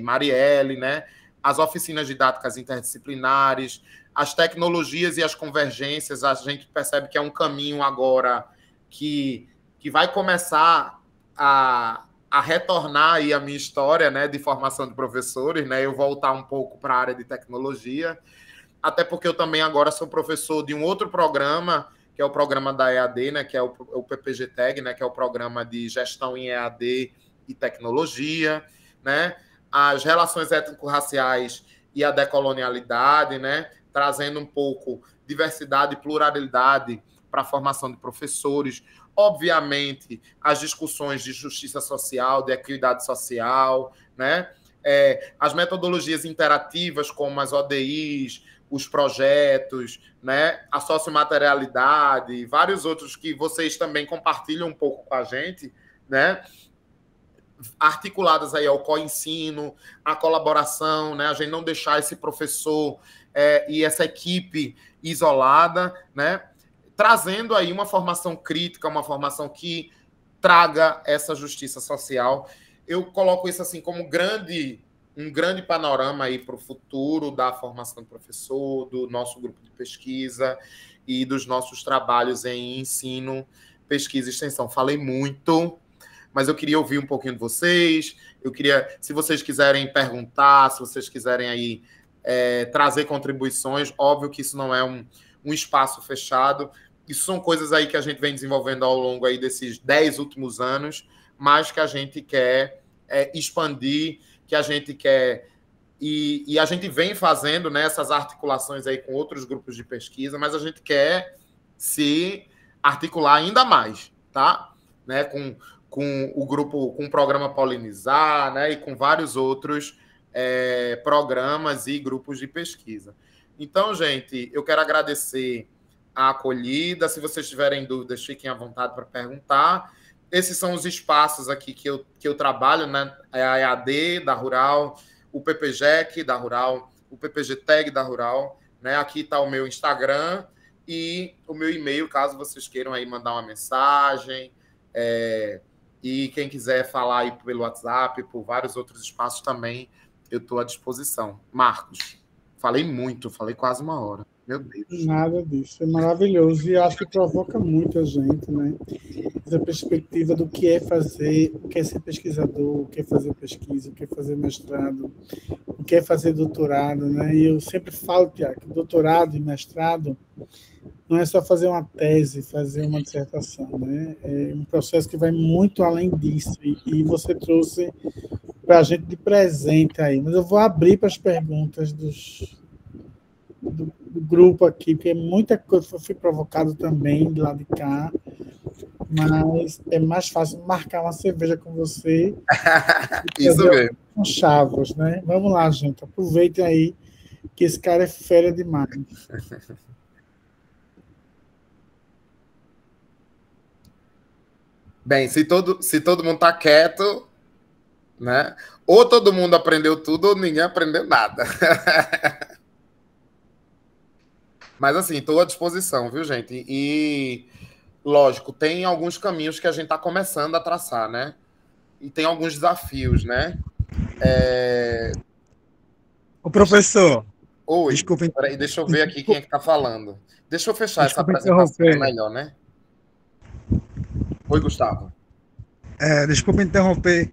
Marielle, né? As oficinas didáticas interdisciplinares, as tecnologias e as convergências. A gente percebe que é um caminho agora que vai começar a retornar aí a minha história, né, de formação de professores, né? Eu voltar um pouco para a área de tecnologia, até porque eu também agora sou professor de um outro programa, que é o programa da EAD, né, que é o PPG-TEG, né, que é o programa de gestão em EAD e tecnologia, né, as relações étnico-raciais e a decolonialidade, né, trazendo um pouco diversidade e pluralidade para a formação de professores, obviamente as discussões de justiça social, de equidade social, né, as metodologias interativas como as ODIs, os projetos, né, a sociomaterialidade e vários outros que vocês também compartilham um pouco com a gente, né, articuladas aí ao co-ensino, a colaboração, né, a gente não deixar esse professor e essa equipe isolada, né, trazendo aí uma formação crítica, uma formação que traga essa justiça social. Eu coloco isso assim como um grande panorama aí para o futuro da formação do professor, do nosso grupo de pesquisa e dos nossos trabalhos em ensino, pesquisa e extensão. Falei muito, mas eu queria ouvir um pouquinho de vocês. Eu queria, se vocês quiserem perguntar, se vocês quiserem aí trazer contribuições, óbvio que isso não é um espaço fechado. Isso são coisas aí que a gente vem desenvolvendo ao longo aí desses 10 últimos anos, mas que a gente quer expandir, que a gente quer... E a gente vem fazendo, né, essas articulações aí com outros grupos de pesquisa, mas a gente quer se articular ainda mais, tá? Né? Com o grupo, com o programa Polinizar, né? E com vários outros programas e grupos de pesquisa. Então, gente, eu quero agradecer a acolhida. Se vocês tiverem dúvidas, fiquem à vontade para perguntar. Esses são os espaços aqui que eu trabalho, né? A EAD da Rural, o PPGEC da Rural, o PPGTEG da Rural, né? Aqui está o meu Instagram e o meu e-mail, caso vocês queiram aí mandar uma mensagem. E quem quiser falar aí pelo WhatsApp, por vários outros espaços também, eu estou à disposição. Marcos, falei muito, falei quase 1 hora. Meu Deus. Nada disso, é maravilhoso. E acho que provoca muita gente, né? Essa perspectiva do que é fazer, o que é ser pesquisador, o que é fazer pesquisa, o que é fazer mestrado, o que é fazer doutorado, né? E eu sempre falo, Tiago, que doutorado e mestrado não é só fazer uma tese, fazer uma dissertação, né? É um processo que vai muito além disso. E você trouxe para a gente de presente aí. Mas eu vou abrir para as perguntas do grupo aqui, porque muita coisa foi provocado também de lá de cá, mas é mais fácil marcar uma cerveja com você. Isso mesmo. Com chavos, né? Vamos lá, gente. Aproveitem aí que esse cara é fera demais. Bem, se todo mundo está quieto, né? Ou todo mundo aprendeu tudo, ou ninguém aprendeu nada. Mas, assim, estou à disposição, viu, gente? E, lógico, tem alguns caminhos que a gente está começando a traçar, né? E tem alguns desafios, né? Ô, professor. Oi, desculpa. Peraí, deixa eu ver aqui quem é que está falando. Deixa eu fechar essa apresentação melhor, né? Oi, Gustavo. Desculpa interromper.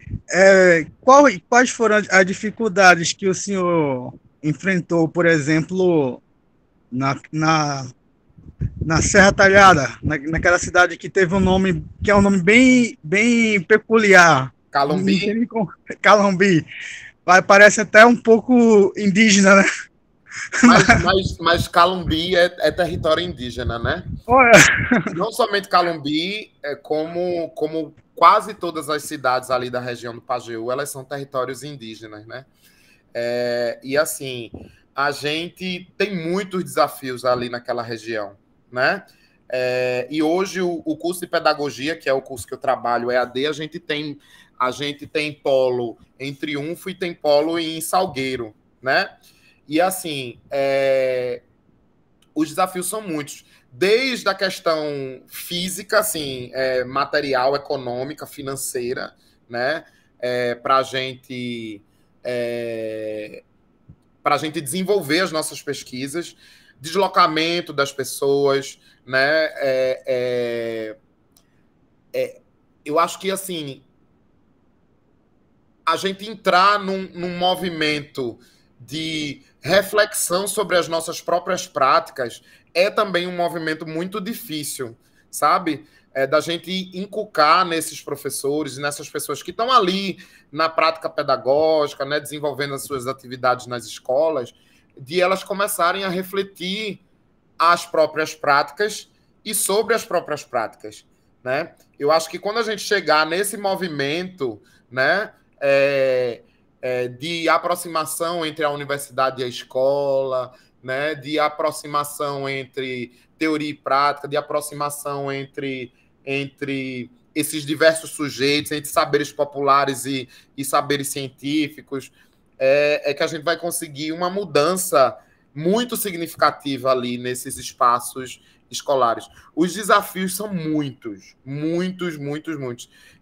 Quais foram as dificuldades que o senhor enfrentou, por exemplo, na Serra Talhada, naquela cidade que teve um nome, que é um nome bem peculiar? Calumbi? Calumbi. Parece até um pouco indígena, né? Mas Calumbi é território indígena, né? Olha. Não somente Calumbi, como quase todas as cidades ali da região do Pajeú, elas são territórios indígenas, né? E assim, a gente tem muitos desafios ali naquela região, né? E hoje o curso de pedagogia, que é o curso que eu trabalho, EAD, a gente tem polo em Triunfo e tem polo em Salgueiro, né? E assim, os desafios são muitos, desde a questão física, assim, material, econômica, financeira, né? Para a gente desenvolver as nossas pesquisas, deslocamento das pessoas, né? Eu acho que, assim, a gente entrar num movimento de reflexão sobre as nossas próprias práticas é também um movimento muito difícil, sabe? Da gente inculcar nesses professores e nessas pessoas que estão ali na prática pedagógica, né, desenvolvendo as suas atividades nas escolas, de elas começarem a refletir as próprias práticas e sobre as próprias práticas, né? Eu acho que quando a gente chegar nesse movimento, né, de aproximação entre a universidade e a escola, né, de aproximação entre teoria e prática, de aproximação entre esses diversos sujeitos, entre saberes populares e saberes científicos, que a gente vai conseguir uma mudança muito significativa ali nesses espaços escolares. Os desafios são muitos.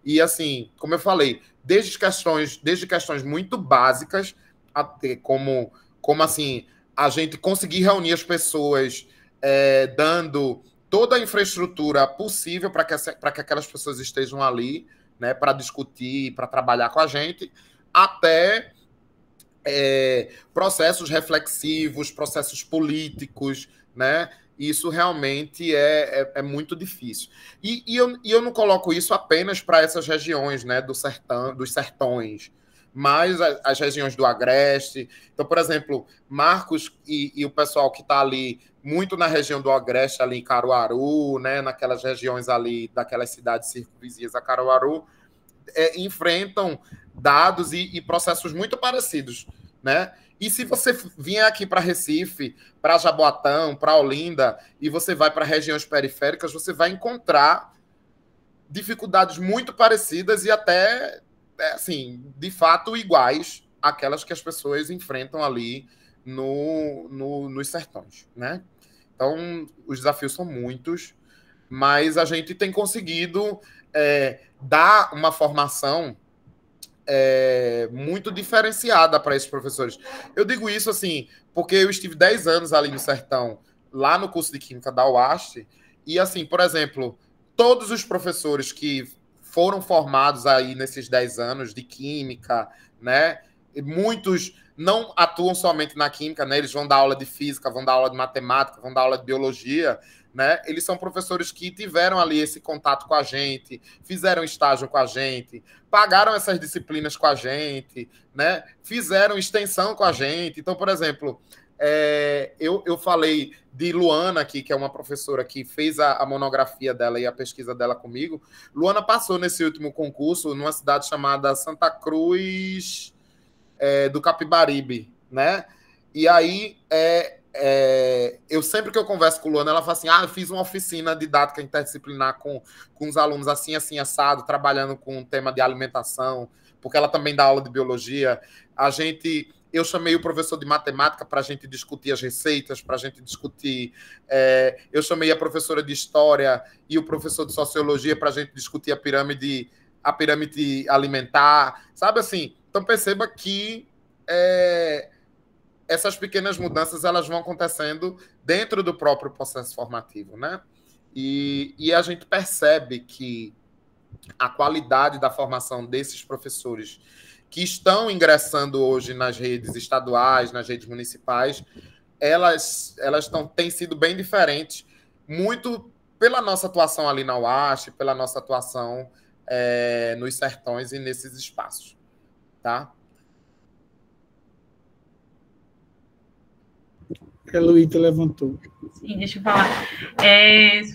E, assim, como eu falei, desde questões muito básicas, até como assim, a gente conseguir reunir as pessoas dando toda a infraestrutura possível para que aquelas pessoas estejam ali, né, para discutir, para trabalhar com a gente, até processos reflexivos, processos políticos, né? Isso realmente é muito difícil. E eu não coloco isso apenas para essas regiões, né, dos sertões, mais as regiões do Agreste. Então, por exemplo, Marcos e o pessoal que está ali muito na região do Agreste, ali em Caruaru, né, naquelas regiões ali, daquelas cidades circunvizinhas a Caruaru, enfrentam dados e processos muito parecidos, né? E se você vier aqui para Recife, para Jaboatão, para Olinda, e você vai para regiões periféricas, você vai encontrar dificuldades muito parecidas e até, assim, de fato, iguais àquelas que as pessoas enfrentam ali nos sertões, né? Então, os desafios são muitos, mas a gente tem conseguido dar uma formação muito diferenciada para esses professores. Eu digo isso assim, porque eu estive 10 anos ali no sertão, lá no curso de Química da UAST, e assim, por exemplo, todos os professores que foram formados aí nesses 10 anos de Química, né, muitos não atuam somente na Química, né, eles vão dar aula de Física, vão dar aula de Matemática, vão dar aula de Biologia, né? Eles são professores que tiveram ali esse contato com a gente, fizeram estágio com a gente, pagaram essas disciplinas com a gente, né? Fizeram extensão com a gente. Então, por exemplo, eu falei de Luana aqui, que é uma professora que fez a monografia dela e a pesquisa dela comigo. Luana passou nesse último concurso numa cidade chamada Santa Cruz do Capibaribe, né? E aí, eu sempre que eu converso com o Luana, ela fala assim, eu fiz uma oficina didática interdisciplinar com os alunos assim, assim, assado, trabalhando com o tema de alimentação, porque ela também dá aula de biologia. Eu chamei o professor de matemática para a gente discutir as receitas, para a gente discutir... eu chamei a professora de história e o professor de sociologia para a gente discutir a pirâmide alimentar, sabe assim? Então perceba que essas pequenas mudanças elas vão acontecendo dentro do próprio processo formativo, né? E a gente percebe que a qualidade da formação desses professores que estão ingressando hoje nas redes estaduais, nas redes municipais, elas têm sido bem diferentes, muito pela nossa atuação ali na UAST, pela nossa atuação nos sertões e nesses espaços, tá? A Luíta levantou. Sim, deixa eu falar.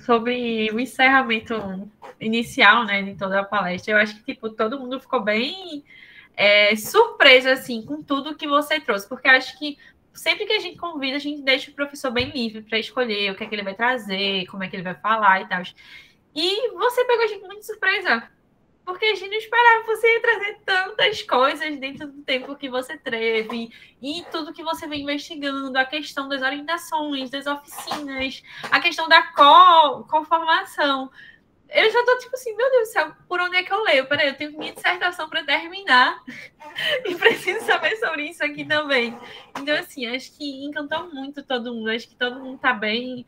Sobre o encerramento inicial, né, de toda a palestra, eu acho que tipo, todo mundo ficou bem surpreso assim, com tudo que você trouxe, porque eu acho que sempre que a gente convida, a gente deixa o professor bem livre para escolher o que é que ele vai trazer, como é que ele vai falar e tal. E você pegou a gente muito de surpresa, porque a gente não esperava você ia trazer tantas coisas dentro do tempo que você teve e tudo que você vem investigando, a questão das orientações, das oficinas, a questão da conformação. Eu já tô tipo assim, meu Deus do céu, por onde é que eu leio? Peraí, eu tenho minha dissertação para terminar e preciso saber sobre isso aqui também. Então, assim, acho que encantou muito todo mundo, acho que todo mundo tá bem...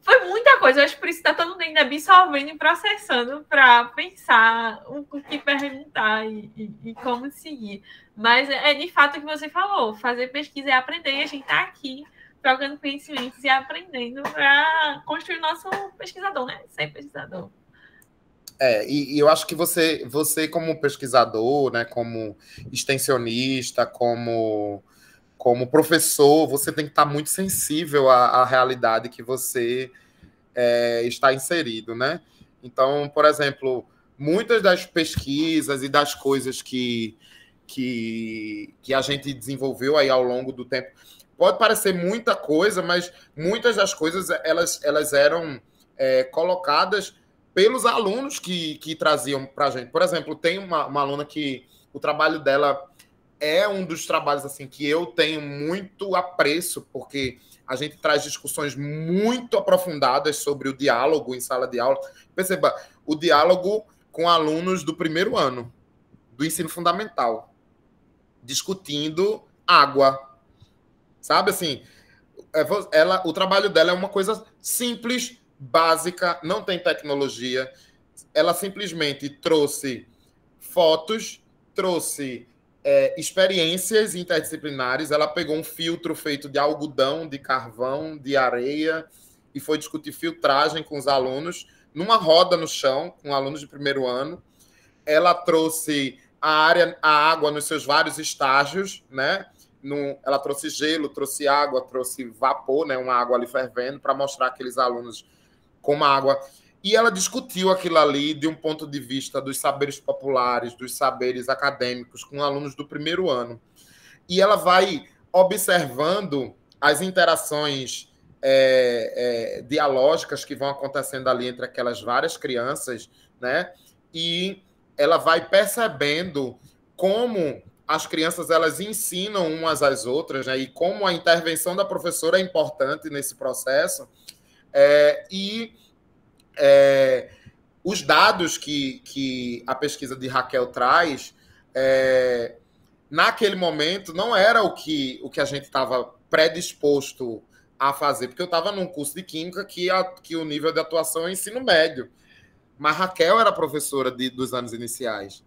Foi muita coisa, eu acho que por isso está todo mundo ainda absorvendo e processando para pensar o que perguntar e como seguir. Mas de fato o que você falou, fazer pesquisa é aprender, e a gente está aqui trocando conhecimentos e aprendendo para construir o nosso pesquisador, né? Ser pesquisador. E eu acho que você como pesquisador, né, como extensionista, como professor, você tem que estar muito sensível à realidade que você está inserido, né? Então, por exemplo, muitas das pesquisas e das coisas que a gente desenvolveu aí ao longo do tempo, pode parecer muita coisa, mas muitas das coisas elas eram colocadas pelos alunos que traziam para a gente. Por exemplo, tem uma aluna que o trabalho dela é um dos trabalhos assim que eu tenho muito apreço, porque a gente traz discussões muito aprofundadas sobre o diálogo em sala de aula. Perceba, o diálogo com alunos do primeiro ano do ensino fundamental, discutindo água. Sabe assim, o trabalho dela é uma coisa simples, básica, não tem tecnologia. Ela simplesmente trouxe fotos, trouxe experiências interdisciplinares. Ela pegou um filtro feito de algodão, de carvão, de areia e foi discutir filtragem com os alunos numa roda no chão, com alunos de primeiro ano. Ela trouxe a água nos seus vários estágios, né? Ela trouxe gelo, trouxe água, trouxe vapor, né? Uma água ali fervendo, para mostrar aqueles alunos como a água. E ela discutiu aquilo ali de um ponto de vista dos saberes populares, dos saberes acadêmicos, com alunos do primeiro ano. E ela vai observando as interações dialógicas que vão acontecendo ali entre aquelas várias crianças, né? E ela vai percebendo como as crianças elas ensinam umas às outras, né? E como a intervenção da professora é importante nesse processo. Os dados que a pesquisa de Raquel traz, naquele momento, não era o que a gente estava predisposto a fazer, porque eu estava num curso de Química que o nível de atuação é ensino médio. Mas Raquel era professora dos anos iniciais.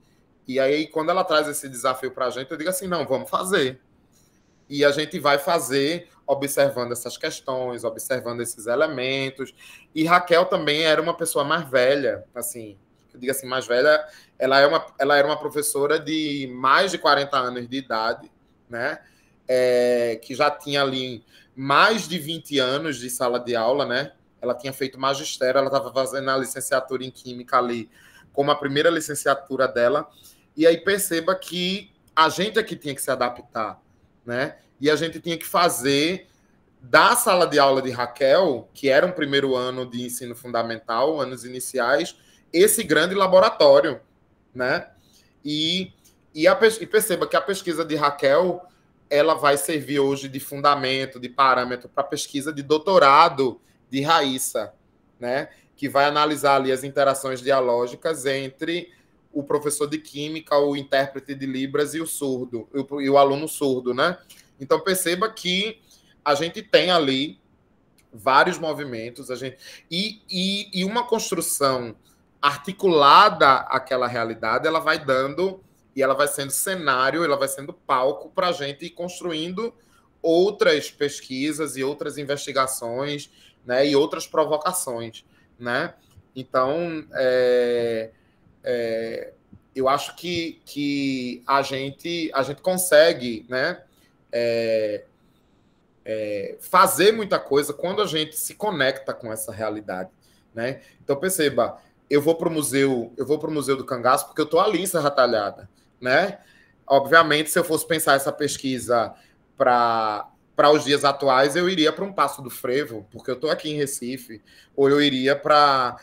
E aí, quando ela traz esse desafio para a gente, eu digo assim, não, vamos fazer. E a gente vai fazer observando essas questões, observando esses elementos. E Raquel também era uma pessoa mais velha, assim, eu digo assim, mais velha, ela era uma professora de mais de 40 anos de idade, né? Que já tinha ali mais de 20 anos de sala de aula, né? Ela tinha feito magistério, ela estava fazendo a licenciatura em Química ali, como a primeira licenciatura dela. E aí perceba que a gente é que tinha que se adaptar, né? E a gente tinha que fazer da sala de aula de Raquel, que era um primeiro ano de ensino fundamental, anos iniciais, esse grande laboratório, né? E perceba que a pesquisa de Raquel, ela vai servir hoje de fundamento, de parâmetro para a pesquisa de doutorado de Raíssa, né? Que vai analisar ali as interações dialógicas entre o professor de Química, o intérprete de Libras e o surdo, e o aluno surdo, né? Então, perceba que a gente tem ali vários movimentos, e uma construção articulada àquela realidade, ela vai dando, e ela vai sendo cenário, ela vai sendo palco para a gente ir construindo outras pesquisas e outras investigações, né, e outras provocações, né? Então, eu acho que a gente consegue, né, fazer muita coisa quando a gente se conecta com essa realidade, né? Então, perceba, eu vou para o museu do Cangaço porque eu estou ali em Serra Talhada, né? Obviamente, se eu fosse pensar essa pesquisa para os dias atuais, eu iria para um Passo do Frevo, porque eu estou aqui em Recife, ou eu iria para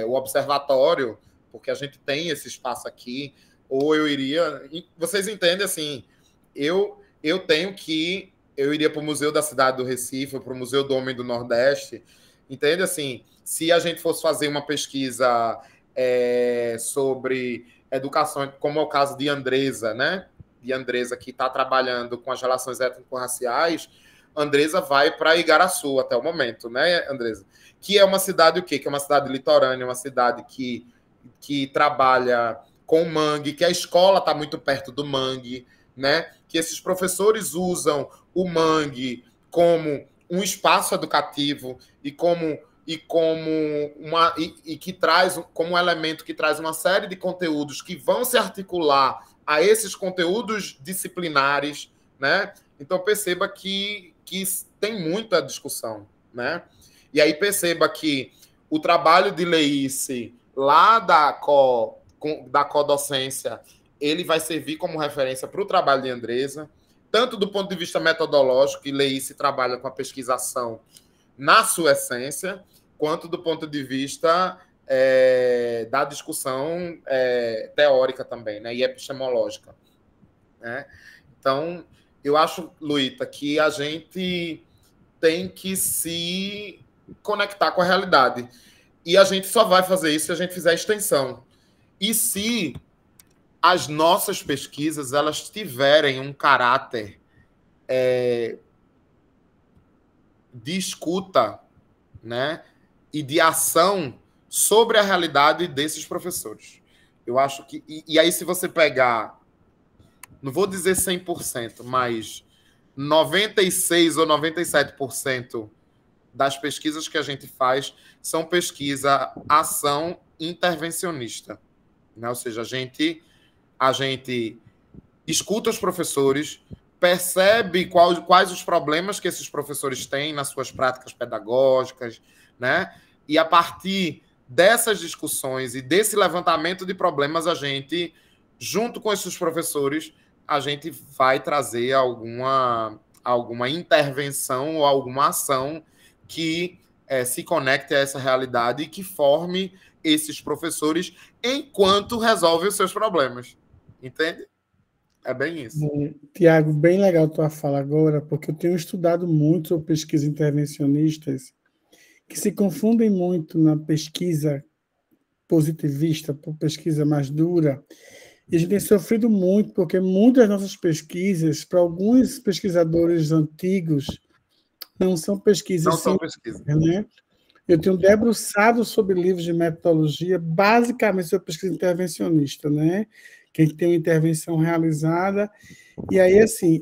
o Observatório, porque a gente tem esse espaço aqui, ou eu iria... Vocês entendem, assim, eu iria para o Museu da Cidade do Recife, para o Museu do Homem do Nordeste, entende? Assim, se a gente fosse fazer uma pesquisa sobre educação, como é o caso de Andresa, né? De Andresa, que está trabalhando com as relações étnico-raciais, Andresa vai para Igaraçu até o momento, né, Andresa? Que é uma cidade o quê? Que é uma cidade litorânea, uma cidade que trabalha com mangue, que a escola está muito perto do mangue, né? Que esses professores usam o mangue como um espaço educativo e que traz como um elemento que traz uma série de conteúdos que vão se articular a esses conteúdos disciplinares, né? Então perceba que tem muita discussão, né? E aí perceba que o trabalho de Leice lá da codocência, ele vai servir como referência para o trabalho de Andresa, tanto do ponto de vista metodológico, que Leice trabalha com a pesquisação na sua essência, quanto do ponto de vista da discussão teórica também, né, e epistemológica, né? Então, eu acho, Luíta, que a gente tem que se conectar com a realidade. E a gente só vai fazer isso se a gente fizer extensão. E se as nossas pesquisas elas tiverem um caráter de escuta, né, e de ação sobre a realidade desses professores. Eu acho que... E aí, se você pegar, não vou dizer 100%, mas 96% ou 97% das pesquisas que a gente faz são pesquisa, ação intervencionista, né? Ou seja, a gente escuta os professores, percebe quais os problemas que esses professores têm nas suas práticas pedagógicas, né? E a partir dessas discussões e desse levantamento de problemas, a gente, junto com esses professores, a gente vai trazer alguma intervenção ou alguma ação que se conecte a essa realidade e que forme esses professores enquanto resolve os seus problemas. Entende? É bem isso. Tiago, bem legal a tua fala agora, porque eu tenho estudado muito sobre pesquisas intervencionistas que se confundem muito na pesquisa positivista, por pesquisa mais dura, e a gente tem sofrido muito, porque muitas das nossas pesquisas, para alguns pesquisadores antigos, não são pesquisas. Não são pesquisas. Né? Eu tenho debruçado sobre livros de metodologia, basicamente sobre pesquisa intervencionista, né? Que a gente tem uma intervenção realizada, e aí, assim,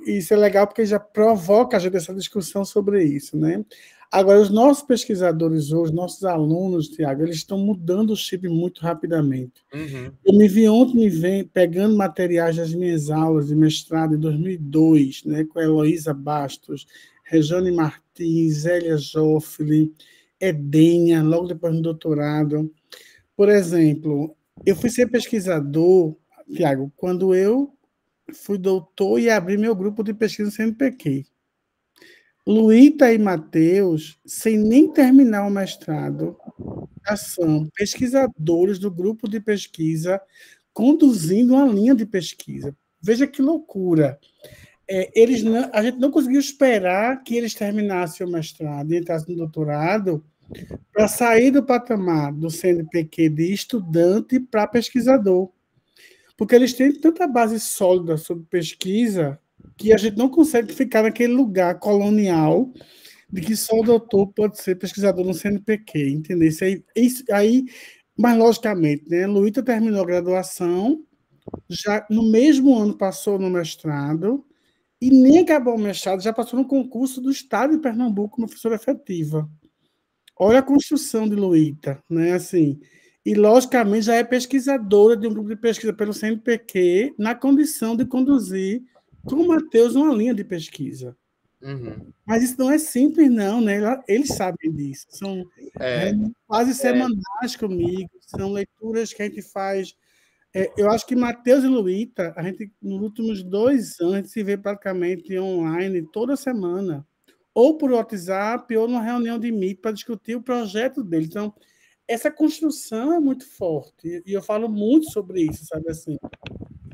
isso é legal porque já provoca a gente essa discussão sobre isso, né? Agora, os nossos pesquisadores hoje, nossos alunos, Tiago, eles estão mudando o chip muito rapidamente. Uhum. Eu me vi ontem, pegando materiais das minhas aulas de mestrado em 2002, né, com a Heloísa Bastos, Rejane Martins, Zélia Joffre, Edênia, logo depois do doutorado. Por exemplo, eu fui ser pesquisador, Tiago, quando eu fui doutor e abri meu grupo de pesquisa no CNPq. Luíta e Matheus, sem nem terminar o mestrado, já são pesquisadores do grupo de pesquisa, conduzindo uma linha de pesquisa. Veja que loucura. A gente não conseguiu esperar que eles terminassem o mestrado e entrassem no doutorado para sair do patamar do CNPq de estudante para pesquisador. Porque eles têm tanta base sólida sobre pesquisa que a gente não consegue ficar naquele lugar colonial de que só o doutor pode ser pesquisador no CNPq, entendeu? Isso aí, mas logicamente, né? Luíta terminou a graduação, já no mesmo ano passou no mestrado, e nem acabou o mestrado, já passou no concurso do Estado de Pernambuco como professora efetiva. Olha a construção de Luíta, né? Assim, e logicamente já é pesquisadora de um grupo de pesquisa pelo CNPq, na condição de conduzir com o Matheus uma linha de pesquisa. Uhum. Mas isso não é simples, não, né? Eles sabem disso. São quase semanais comigo, são leituras que a gente faz. Eu acho que Matheus e Luíta, a gente, nos últimos 2 anos, a gente se vê praticamente online toda semana, ou por WhatsApp, ou numa reunião de Meet para discutir o projeto deles. Então, essa construção é muito forte, e eu falo muito sobre isso, sabe assim?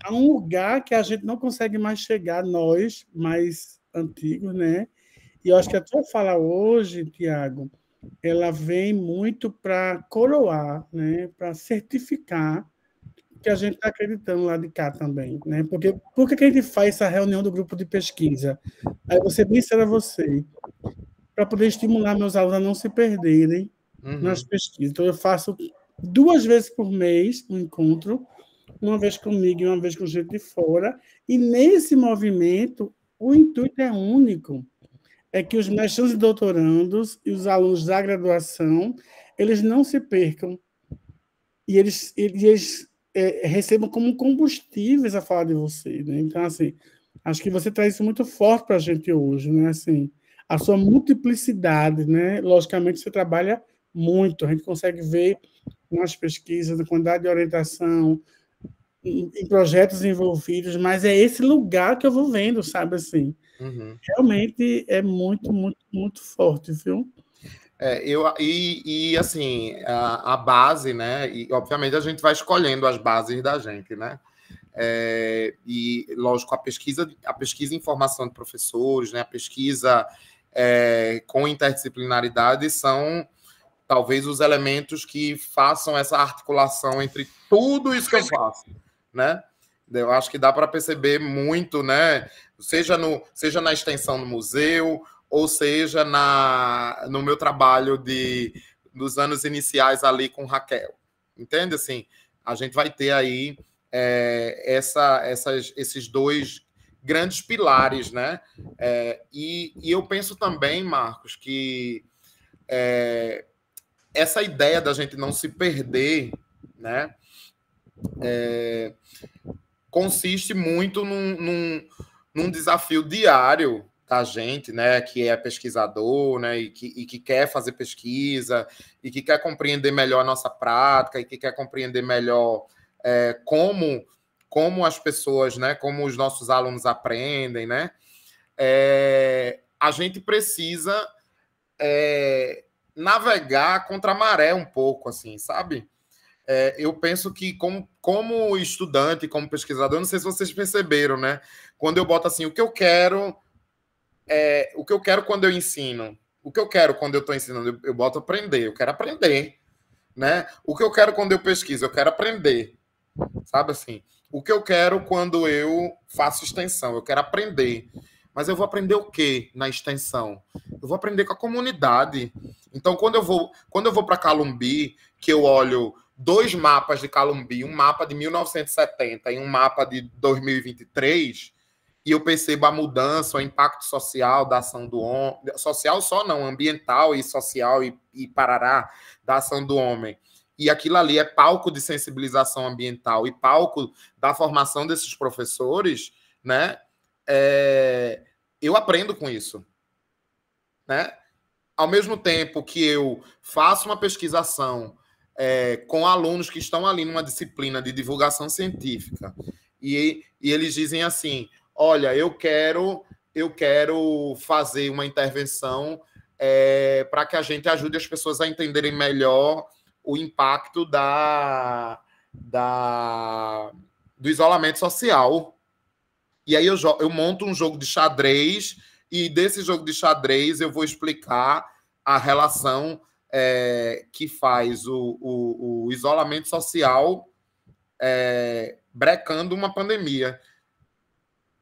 Há um lugar que a gente não consegue mais chegar, nós, mais antigos, né? E eu acho que a tua fala hoje, Tiago, ela vem muito para coroar, né? Para certificar que a gente está acreditando lá de cá também, né? Porque por que a gente faz essa reunião do grupo de pesquisa? Aí você bem sincero a você, para poder estimular meus alunos a não se perderem nas pesquisas. Então, eu faço 2 vezes por mês um encontro, uma vez comigo e uma vez com gente de fora, e nesse movimento, o intuito é único, é que os mestrandos e doutorandos e os alunos da graduação, eles não se percam, e eles recebam como combustíveis a fala de você, né? Então, assim, acho que você traz isso muito forte para a gente hoje, né? Assim, a sua multiplicidade, né? Logicamente, você trabalha muito, a gente consegue ver nas pesquisas, na quantidade de orientação, em projetos envolvidos, mas é esse lugar que eu vou vendo, sabe, assim. Realmente é muito, muito, muito forte, viu? Assim, a base, né? E obviamente a gente vai escolhendo as bases da gente, né? E lógico, a pesquisa em formação de professores, né? A pesquisa com interdisciplinaridade são talvez os elementos que façam essa articulação entre tudo isso que eu faço, né? Eu acho que dá para perceber muito, né? Seja na extensão do museu, ou seja no meu trabalho dos anos iniciais ali com Raquel. Entende? Assim, a gente vai ter aí esses 2 grandes pilares, né? E eu penso também, Marcos, que essa ideia da gente não se perder, né? consiste muito num desafio diário da gente, né, que é pesquisador, né, e que quer fazer pesquisa, e que quer compreender melhor a nossa prática, e que quer compreender melhor como as pessoas, né, como os nossos alunos aprendem, né, a gente precisa navegar contra a maré um pouco, assim, sabe? Eu penso que como estudante, como pesquisador, não sei se vocês perceberam, né? Quando eu boto assim, o que eu quero quando eu ensino, o que eu quero quando eu estou ensinando, eu boto aprender, eu quero aprender, né? O que eu quero quando eu pesquiso, eu quero aprender, sabe assim? O que eu quero quando eu faço extensão, eu quero aprender. Mas eu vou aprender o quê na extensão? Eu vou aprender com a comunidade. Então, quando eu vou para Calumbi, que eu olho 2 mapas de Calumbi, um mapa de 1970 e um mapa de 2023, e eu percebo a mudança, o impacto social da ação do homem, social só não, ambiental e social e parará, da ação do homem. E aquilo ali é palco de sensibilização ambiental e palco da formação desses professores, né? Eu aprendo com isso, né? Ao mesmo tempo que eu faço uma pesquisação com alunos que estão ali numa disciplina de divulgação científica e eles dizem assim, olha, eu quero fazer uma intervenção para que a gente ajude as pessoas a entenderem melhor o impacto do isolamento social. E aí eu monto um jogo de xadrez e desse jogo de xadrez eu vou explicar a relação que faz o isolamento social brecando uma pandemia.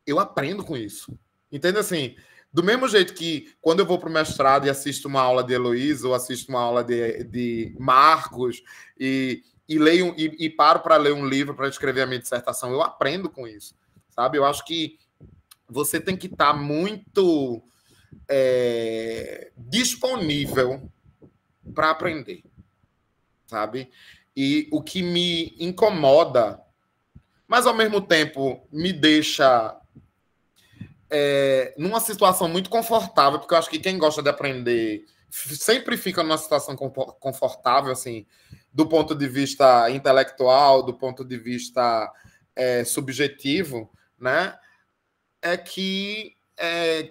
Eu aprendo com isso. Entende assim? Do mesmo jeito que quando eu vou para o mestrado e assisto uma aula de Heloísa ou assisto uma aula de Marcos e leio e paro para ler um livro para escrever a minha dissertação, eu aprendo com isso. Sabe? Eu acho que você tem que estar muito disponível para aprender, sabe? E o que me incomoda, mas ao mesmo tempo me deixa numa situação muito confortável, porque eu acho que quem gosta de aprender sempre fica numa situação confortável, assim, do ponto de vista intelectual, do ponto de vista subjetivo, né? É que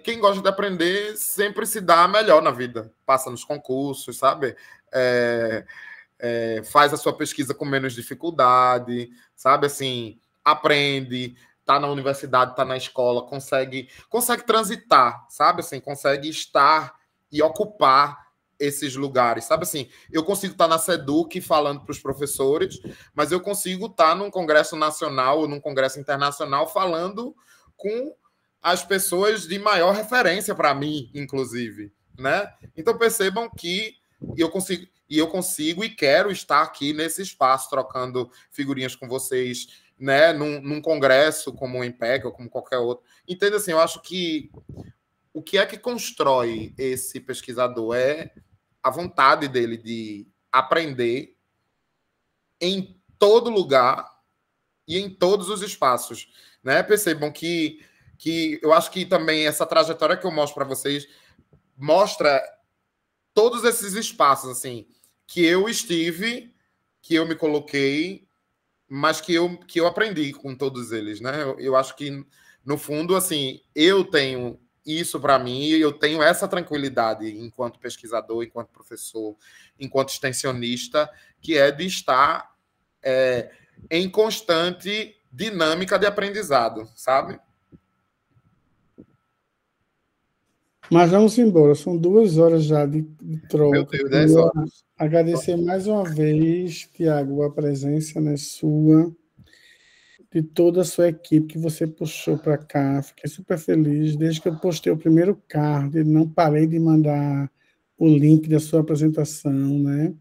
quem gosta de aprender sempre se dá melhor na vida, passa nos concursos, sabe? Faz a sua pesquisa com menos dificuldade, sabe? Assim, aprende, tá na universidade, tá na escola, consegue transitar, sabe? Assim, consegue estar e ocupar esses lugares, sabe assim? Eu consigo estar na SEDUC falando para os professores, mas eu consigo estar num congresso nacional ou num congresso internacional falando com as pessoas de maior referência para mim, inclusive, né? Então percebam que eu consigo e quero estar aqui nesse espaço trocando figurinhas com vocês, né? Num congresso como o IMPEC ou como qualquer outro. Entende assim? Eu acho que o que é que constrói esse pesquisador é a vontade dele de aprender em todo lugar e em todos os espaços, né? Percebam que eu acho que também essa trajetória que eu mostro para vocês mostra todos esses espaços, assim, que eu estive, que eu me coloquei, mas que eu aprendi com todos eles, né? Eu acho que, no fundo, assim, eu tenho isso para mim e eu tenho essa tranquilidade enquanto pesquisador, enquanto professor, enquanto extensionista, que é de estar em constante dinâmica de aprendizado, sabe? Mas vamos embora, são 2 horas já de troca. Meu Deus, 10 horas. Agradecer mais uma vez, Tiago, a presença, né, sua, de toda a sua equipe que você puxou para cá. Fiquei super feliz. Desde que eu postei o primeiro card, não parei de mandar o link da sua apresentação, né?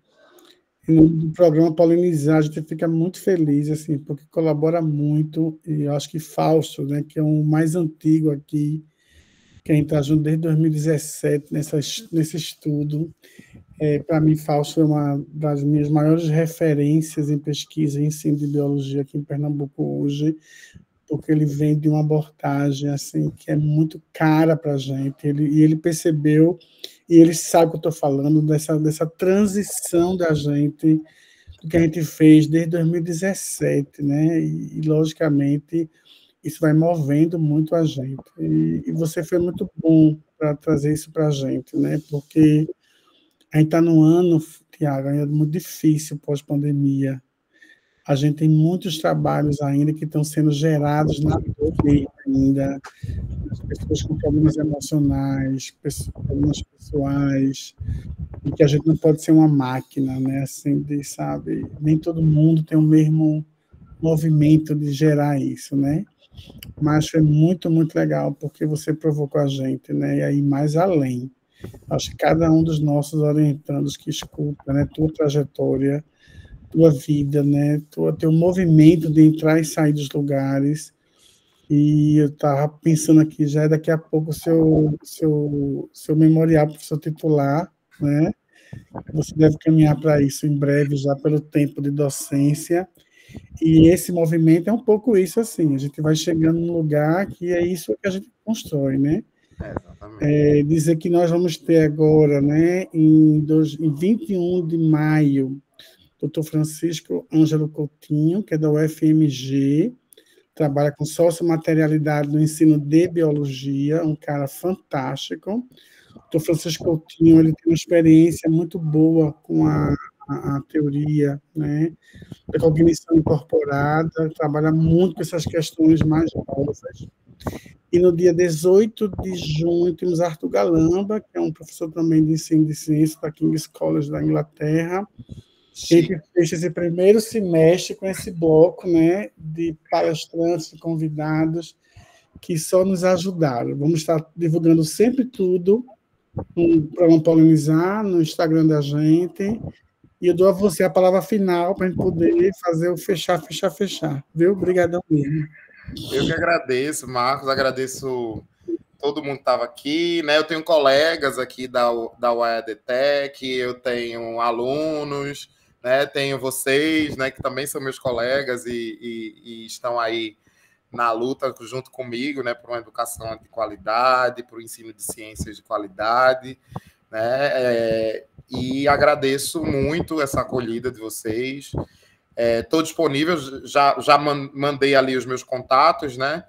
Em nome do programa Polinizar, a gente fica muito feliz, assim, porque colabora muito, e eu acho que Fausto, né, que é o mais antigo aqui, quem está junto desde 2017 nesse estudo, Para mim, Fausto é uma das minhas maiores referências em pesquisa e ensino de biologia aqui em Pernambuco hoje, porque ele vem de uma abordagem assim, que é muito cara para a gente. Ele percebeu, e ele sabe o que eu estou falando, dessa transição da gente, do que a gente fez desde 2017, né? E logicamente, isso vai movendo muito a gente. E você foi muito bom para trazer isso para a gente, né? Porque a gente está num ano, Tiago, ainda muito difícil pós-pandemia. A gente tem muitos trabalhos ainda que estão sendo gerados na dor ainda, as pessoas com problemas emocionais, problemas pessoais, e que a gente não pode ser uma máquina, né? Assim, sabe? Nem todo mundo tem o mesmo movimento de gerar isso, né? Mas foi muito, muito legal, porque você provocou a gente, né? E aí, mais além, acho que cada um dos nossos orientandos que escuta, né? Tua trajetória, tua vida, né? Teu movimento de entrar e sair dos lugares. E eu estava pensando aqui, já é daqui a pouco o seu memorial para o seu titular, né? Você deve caminhar para isso em breve, já pelo tempo de docência. E esse movimento é um pouco isso, assim, a gente vai chegando num lugar que é isso que a gente constrói, né? Dizer que nós vamos ter agora, né, em 21 de maio, Dr. Francisco Ângelo Coutinho, que é da UFMG, trabalha com sociomaterialidade no ensino de biologia, um cara fantástico. O Dr. Francisco Coutinho, ele tem uma experiência muito boa com a teoria, né, da cognição incorporada, trabalha muito com essas questões mais novas. E no dia 18 de junho temos Arthur Galamba, que é um professor também de ensino de ciência da King's College da Inglaterra. Ele fez esse primeiro semestre com esse bloco, né, de palestrantes e convidados que só nos ajudaram. Vamos estar divulgando sempre tudo no programa Polinizar, no Instagram da gente. E eu dou a você a palavra final para a gente poder fazer o fechar, viu? Obrigadão mesmo. Eu que agradeço, Marcos, agradeço todo mundo que estava aqui, né? Eu tenho colegas aqui da UADTEC, eu tenho alunos, né? Tenho vocês, né? Que também são meus colegas e estão aí na luta junto comigo, né? Por uma educação de qualidade, por um ensino de ciências de qualidade, né? E agradeço muito essa acolhida de vocês. Estou disponível, já mandei ali os meus contatos, né?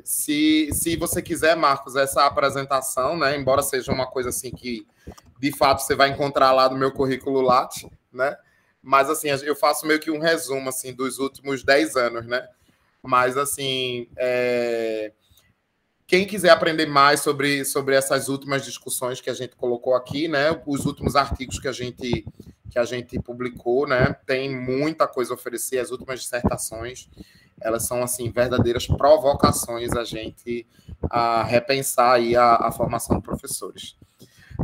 Se você quiser, Marcos, essa apresentação, né? Embora seja uma coisa assim que, de fato, você vai encontrar lá no meu currículo Lattes, né? Mas, assim, eu faço meio que um resumo, assim, dos últimos 10 anos, né? Mas, assim, quem quiser aprender mais sobre essas últimas discussões que a gente colocou aqui, né? Os últimos artigos que a gente publicou, né? Tem muita coisa a oferecer. As últimas dissertações, elas são, assim, verdadeiras provocações a gente a repensar aí a formação de professores.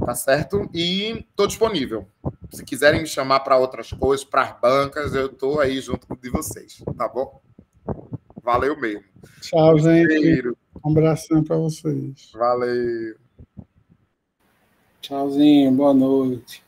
Tá certo? E estou disponível. Se quiserem me chamar para outras coisas, para as bancas, eu estou aí junto de vocês, tá bom? Valeu mesmo. Tchau, gente. Um abração para vocês. Valeu. Tchauzinho, boa noite.